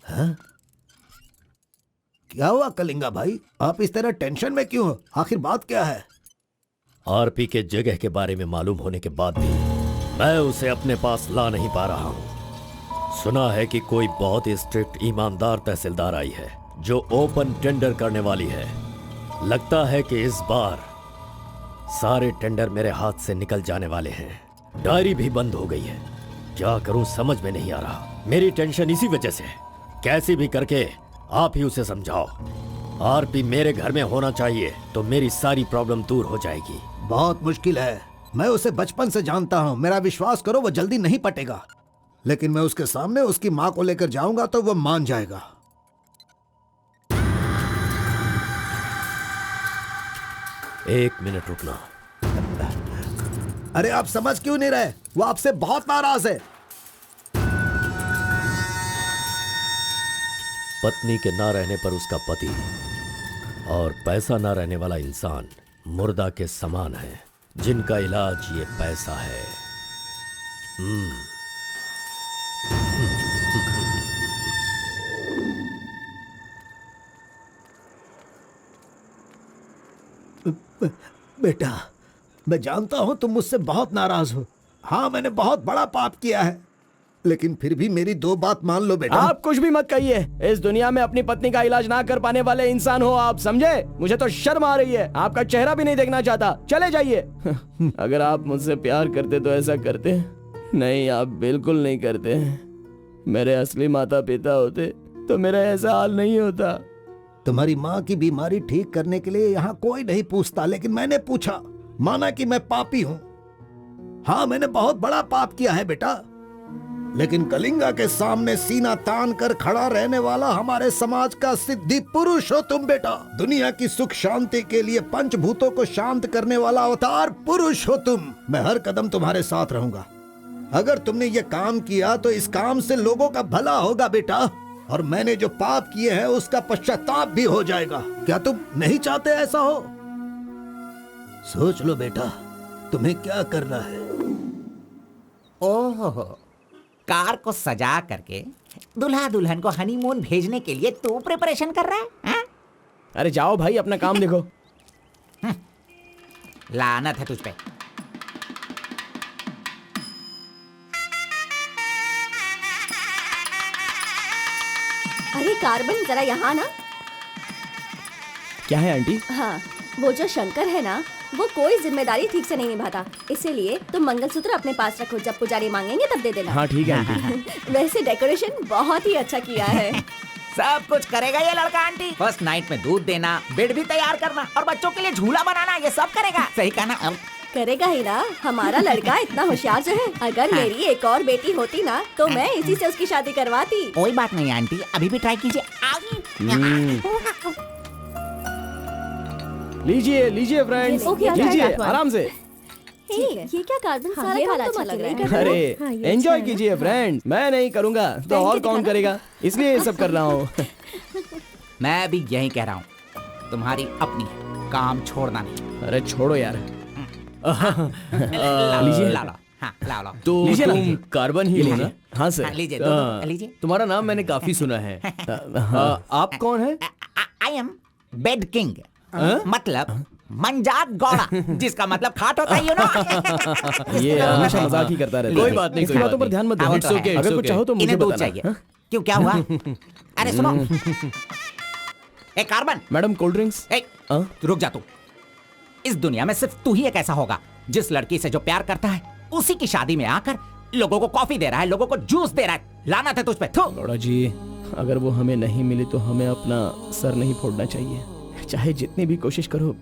हाँ? क्या हुआ कलिंगा भाई, आप इस तरह टेंशन में क्यों हो? आखिर बात क्या है? आरपी के जगह के बारे में मालूम होने के बाद भी मैं उसे अपने पास ला नहीं पा रहा हूँ। सुना है कि कोई बहुत ही स्ट्रिक्ट ईमानदार तहसीलदार आई है जो ओपन टेंडर करने वाली है। लगता है कि इस बार सारे टेंडर मेरे हाथ से निकल जाने वाले हैं। डायरी भी बंद हो गई है। क्या करूं समझ में नहीं आ रहा। मेरी टेंशन इसी वजह से है। कैसी भी करके आप ही उसे समझाओ। आरपी मेरे घर में होना चाहिए तो मेरी सारी प्रॉब्लम दूर हो जाएगी। बहुत मुश्किल है। मैं उसे बचपन से जानता हूँ, मेरा विश्वास करो वो जल्दी नहीं पटेगा। लेकिन मैं उसके सामने उसकी माँ को लेकर जाऊंगा तो वो मान जाएगा। एक मिनट रुकना। अरे आप समझ क्यों नहीं रहे? वो आपसे बहुत नाराज है। पत्नी के ना रहने पर उसका पति और पैसा ना रहने वाला इंसान मुर्दा के समान है, जिनका इलाज ये पैसा है। बेटा, मैं जानता हूं तुम मुझसे बहुत नाराज हो। हाँ, मैंने बहुत बड़ा पाप किया है, लेकिन फिर भी मेरी दो बात मान लो बेटा। आप कुछ भी मत कहिए। इस दुनिया में अपनी पत्नी का इलाज ना कर पाने वाले इंसान हो आप, समझे? मुझे तो शर्म आ रही है, आपका चेहरा भी नहीं देखना चाहता। चले जाइए। अगर आप मुझसे प्यार करते तो ऐसा करते। नहीं, आप बिल्कुल नहीं करते। मेरे असली माता पिता होते तो मेरा ऐसा हाल नहीं होता। तुम्हारी माँ की बीमारी ठीक करने के लिए यहाँ कोई नहीं पूछता, लेकिन मैंने पूछा, माना कि मैं पापी हूँ। हाँ, मैंने बहुत बड़ा पाप किया है बेटा, लेकिन कलिंगा के सामने सीना तान कर खड़ा रहने वाला हमारे समाज का सिद्धि पुरुष हो तुम बेटा। दुनिया की सुख शांति के लिए पंचभूतों को शांत करने वाला अवतार पुरुष हो तुम। मैं हर कदम तुम्हारे साथ रहूंगा। अगर तुमने ये काम किया तो इस काम से लोगों का भला होगा बेटा, और मैंने जो पाप किए हैं उसका पश्चाताप भी हो जाएगा। क्या तुम नहीं चाहते ऐसा हो? सोच लो बेटा, तुम्हें क्या करना है। ओहो, कार को सजा करके दुल्हा दुल्हन को हनीमून भेजने के लिए तू प्रिपरेशन कर रहा है, हाँ? अरे जाओ भाई, अपना काम देखो। लानत है तुझ पे। अरे कार्बन, जरा यहाँ ना। क्या है आंटी? हाँ, वो जो शंकर है ना, वो कोई जिम्मेदारी ठीक से नहीं निभाता, इसीलिए तुम मंगलसूत्र अपने पास रखो, जब पुजारी मांगेंगे तब दे देना। हाँ ठीक है आंटी। वैसे डेकोरेशन बहुत ही अच्छा किया है। सब कुछ करेगा ये लड़का आंटी। फर्स्ट नाइट में दूध देना, बेड भी तैयार करना और बच्चों के लिए झूला बनाना, ये सब करेगा। सही कहा ना? अब करेगा ही ना, हमारा लड़का इतना होशियार जो है। अगर मेरी एक और बेटी होती ना तो मैं इसी से उसकी शादी करवाती। कोई बात नहीं आंटी, अभी भी ट्राई कीजिए। लीजिए लीजिए फ्रेंड्स, ओके, आ लीजिए जाएगा। आराम से। ये क्या कार्बन, सारा ये काम वाला तो अच्छा मुझे लग नहीं रहा है। करना। अरे हाँ, ये एंजॉय अच्छा है। कीजिए फ्रेंड, मैं नहीं करूंगा तो और कौन करेगा, इसलिए ये सब कर रहा हूँ। मैं भी यही कह रहा हूँ, तुम्हारी अपनी काम छोड़ना नहीं। अरे छोड़ो यार। लीजिए, ला लो। हाँ, ला लो। तो लीजिए ना, तुम लीजिए। कार्बन ही हो ना? हाँ सर। हाँ, लीजिए, लीजिए। तुम्हारा नाम मैंने काफी सुना है। आप कौन है? आई एम बेड किंग, मतलब मंजात गौड़ा, जिसका मतलब खाट होता है, यू नो। ये हमेशा मजाक ही करता रहता है। कोई बात नहीं, इसकी कोई बातों बात पर ध्यान मत हाँ, दो। वो तो है। अगर कुछ चाहो तो मुझे इन्हें दूध बताना। चाहिए। हाँ? क्यों, क्या हुआ? अरे सुनो, ए कार्बन, मैडम कोल्ड ड्रिंक्स। ए, रुक जा तू। इस दुनिया में सिर्फ तू ही एक ऐसा होगा जिस लड़की से जो प्यार करता है उसी की शादी में आकर लोगों को कॉफी दे रहा है, लोगों को जूस दे रहा है। लानत है तुझ पे। थू। गौड़ा जी, अगर वो हमें नहीं मिली तो हमें अपना सर नहीं फोड़ना चाहिए, चाहे जितनी भी कोशिश करो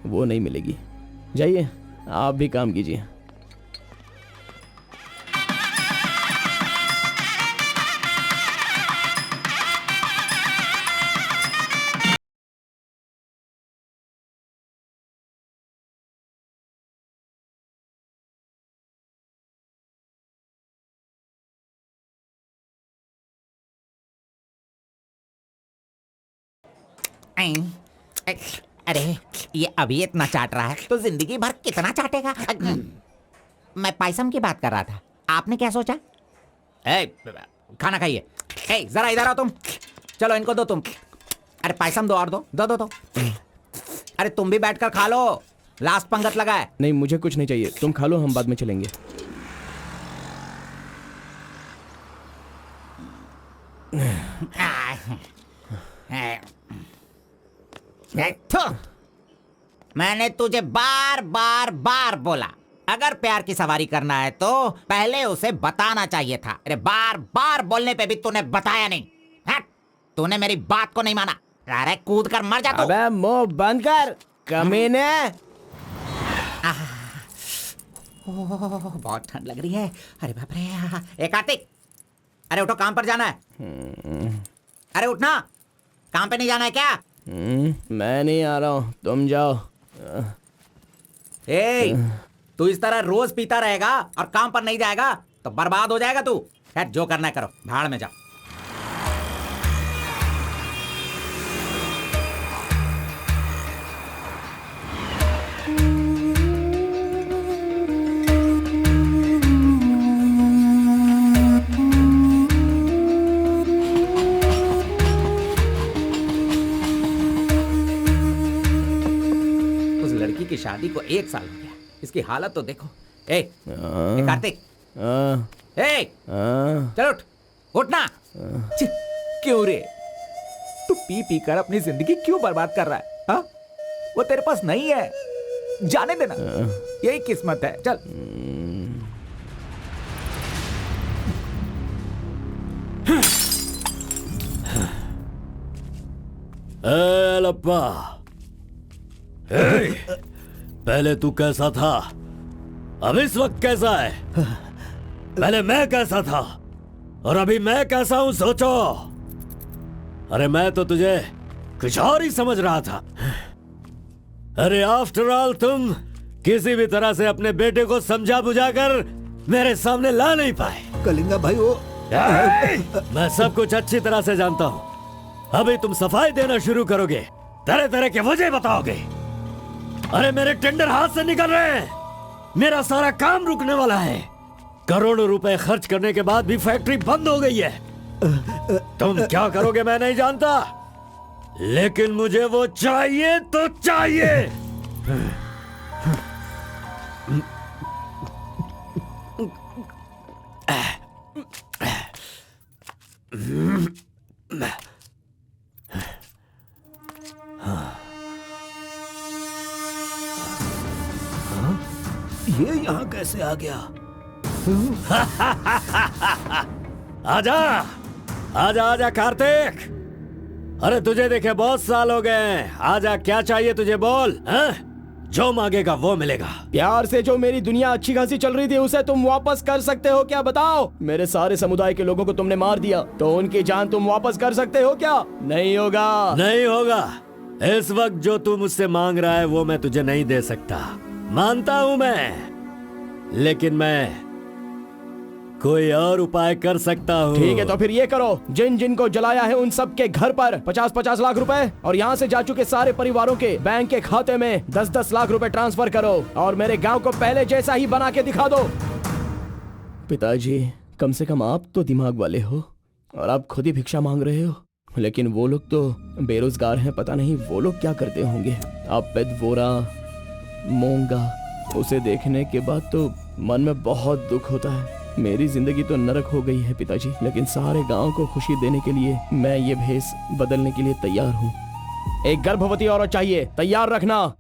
वो नहीं मिलेगी। जाइए, आप भी काम कीजिए। अरे ये अभी इतना चाट रहा है तो जिंदगी भर कितना चाटेगा। मैं पायसम की बात कर रहा था, आपने क्या सोचा? खाना खाइए। जरा इधर आओ तुम, चलो इनको दो तुम। अरे पायसम दो और दो दो दो दो। अरे तुम भी बैठकर खा लो, लास्ट पंगत लगा है। नहीं, मुझे कुछ नहीं चाहिए, तुम खा लो, हम बाद में चलेंगे। मैंने तुझे बार बार बार बोला, अगर प्यार की सवारी करना है तो पहले उसे बताना चाहिए था। अरे बार बार बोलने पे भी तूने बताया नहीं। हट, तूने मेरी बात को नहीं माना। अरे कूद कर मर जा तू। अबे मुंह बंद कर कमीने। बहुत ठंड लग रही है। अरे बाप रे। ए कार्तिक, अरे उठो, काम पर जाना है। अरे उठना, काम पे नहीं जाना है क्या? मैं नहीं आ रहा हूँ, तुम जाओ। तू इस तरह रोज पीता रहेगा और काम पर नहीं जाएगा तो बर्बाद हो जाएगा तू। खैर, जो करना है करो, भाड़ में जाओ। उस लड़की की शादी को 1 साल हो गया, इसकी हालत तो देखो। ए कार्तिक, ए चल उठ, उठना। क्यों रे, तू पी पी कर अपनी जिंदगी क्यों बर्बाद कर रहा है? हा? वो तेरे पास नहीं है, जाने देना, यही किस्मत है। चल। लप्पा, पहले तू कैसा था, अब इस वक्त कैसा है? पहले मैं कैसा था और अभी मैं कैसा हूं, सोचो। अरे मैं तो तुझे कुछ और ही समझ रहा था। अरे आफ्टर ऑल तुम किसी भी तरह से अपने बेटे को समझा बुझाकर मेरे सामने ला नहीं पाए। कलिंगा भाई वो मैं सब कुछ अच्छी तरह से जानता हूँ। अभी तुम सफाई देना शुरू करोगे, तरह तरह के वजह बताओगे। अरे मेरे टेंडर हाथ से निकल रहे हैं, मेरा सारा काम रुकने वाला है। करोड़ों रुपए खर्च करने के बाद भी फैक्ट्री बंद हो गई है। तुम क्या करोगे मैं नहीं जानता, लेकिन मुझे वो चाहिए तो चाहिए। ये यहाँ कैसे आ गया? आजा आजा आजा कार्तिक, अरे तुझे देखे बहुत साल हो गए। आजा, क्या चाहिए तुझे, बोल। जो मांगेगा वो मिलेगा। प्यार से जो मेरी दुनिया अच्छी खासी चल रही थी उसे तुम वापस कर सकते हो क्या, बताओ? मेरे सारे समुदाय के लोगों को तुमने मार दिया, तो उनकी जान तुम वापस कर सकते हो क्या? नहीं होगा। नहीं होगा। इस वक्त जो तू मुझसे मांग रहा है वो मैं तुझे नहीं दे सकता, मानता हूं मैं, लेकिन मैं कोई और उपाय कर सकता हूँ। ठीक है, तो फिर ये करो, जिन जिन को जलाया है उन सब के घर पर 50-50 लाख रुपए और यहाँ से जा चुके सारे परिवारों के बैंक के खाते में 10-10 लाख रुपए ट्रांसफर करो और मेरे गांव को पहले जैसा ही बना के दिखा दो। पिताजी, कम से कम आप तो दिमाग वाले हो और आप खुद ही भिक्षा मांग रहे हो, लेकिन वो लोग तो बेरोजगार हैं, पता नहीं वो लोग क्या करते होंगे। आप पेदवोरा मोंगा, उसे देखने के बाद तो मन में बहुत दुख होता है। मेरी जिंदगी तो नरक हो गई है पिताजी, लेकिन सारे गांव को खुशी देने के लिए मैं ये भेष बदलने के लिए तैयार हूँ। एक गर्भवती औरत चाहिए, तैयार रखना।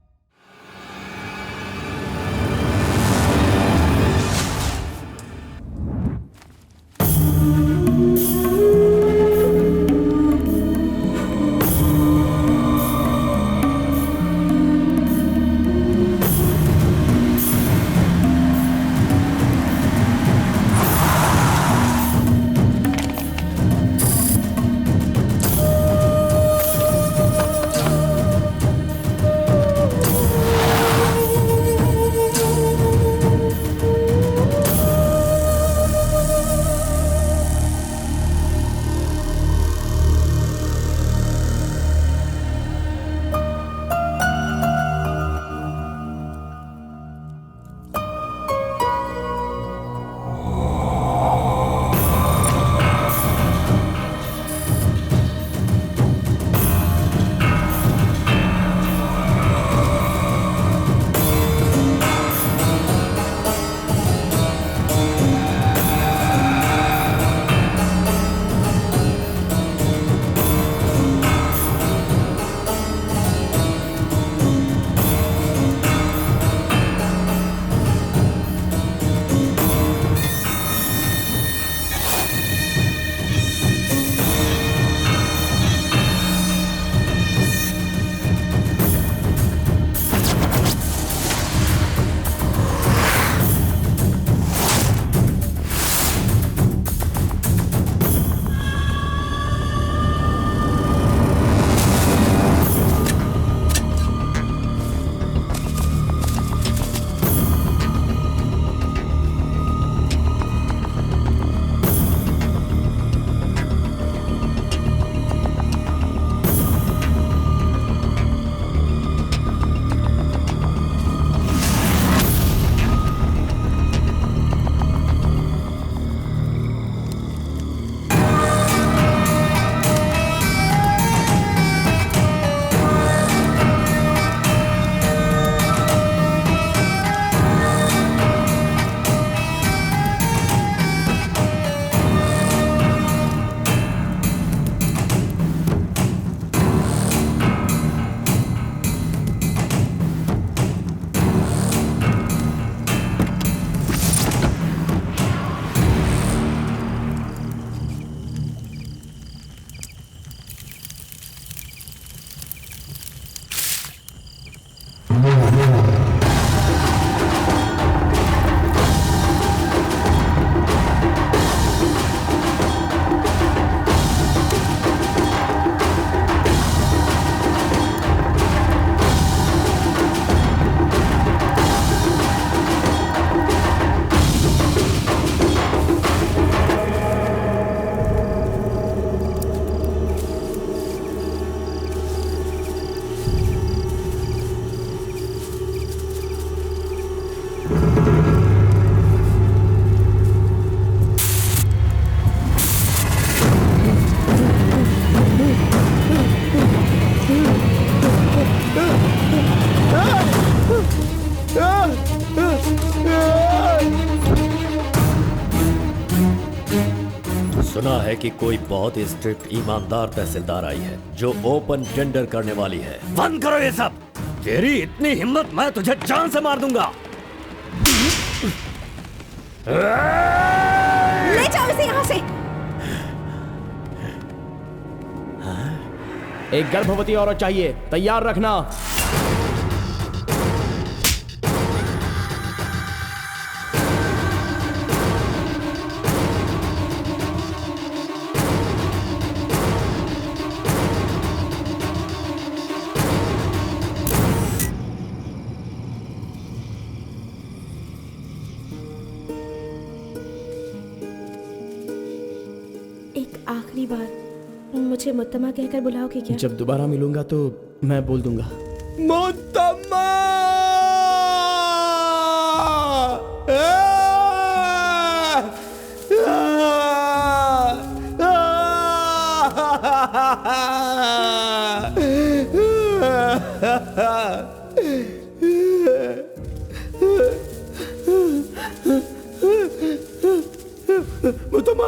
सुना है कि कोई बहुत ही स्ट्रिक्ट ईमानदार तहसीलदार आई है जो ओपन टेंडर करने वाली है। बंद करो ये सब। तेरी इतनी हिम्मत, मैं तुझे जान से मार दूंगा। ले जाओ इसे यहाँ से। एक गर्भवती औरत चाहिए, तैयार रखना। एक आखिरी बार मुझे मुत्तमा कहकर बुलाओगे क्या? जब दोबारा मिलूंगा तो मैं बोल दूंगा। मुत्तमा! मुत्तमा!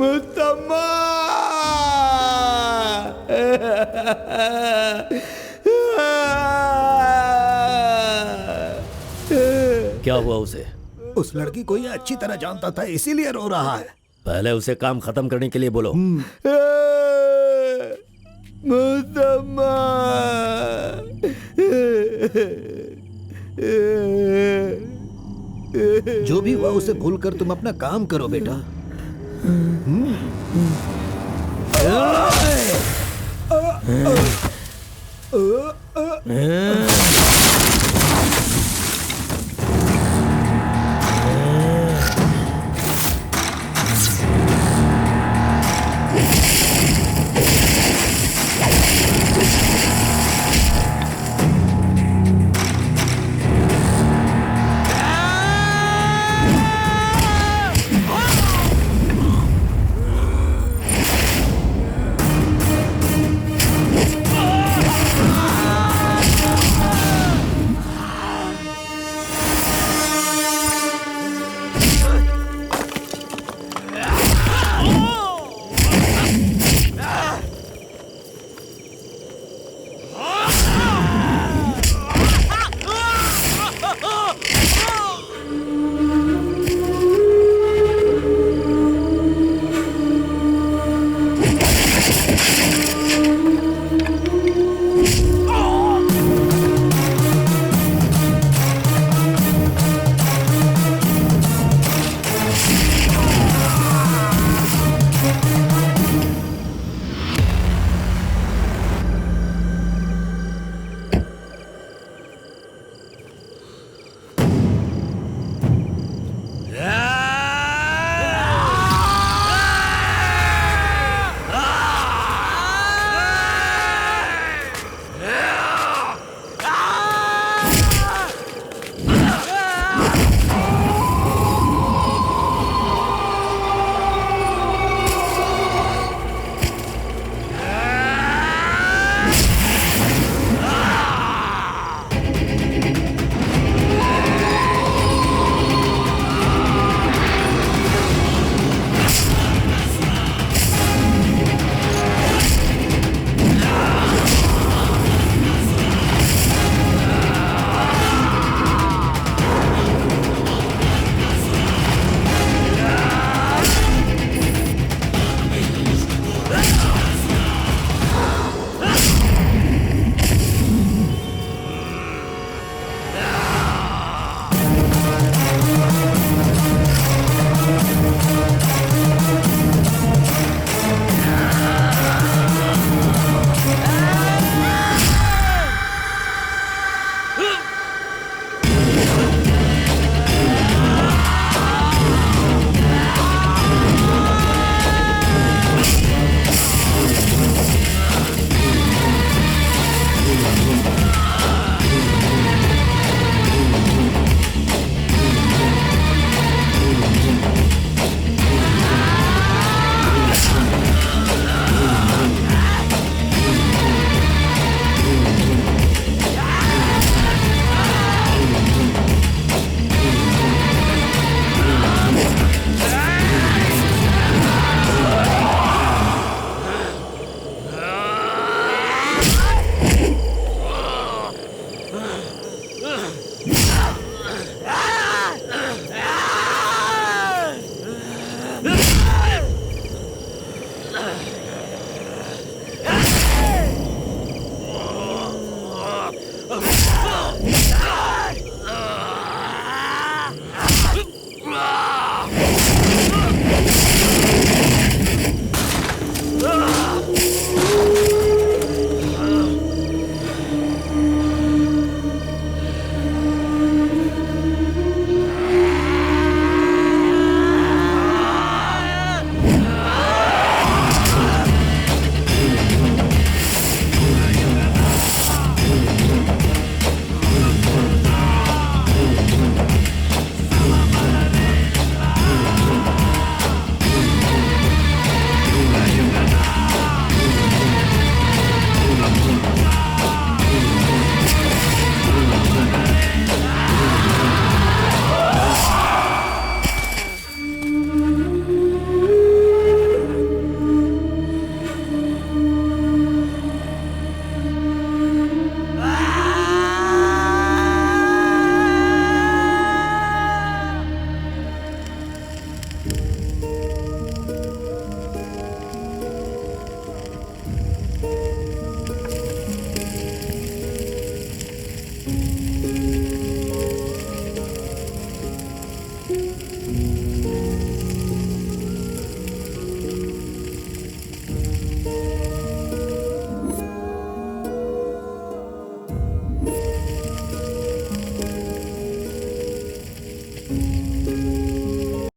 मुत्तमा! क्या हुआ उसे? उस लड़की को ये अच्छी तरह जानता था, इसीलिए रो रहा है। पहले उसे काम खत्म करने के लिए बोलो। मुत्तमा! जो भी हुआ उसे भूलकर तुम अपना काम करो बेटा।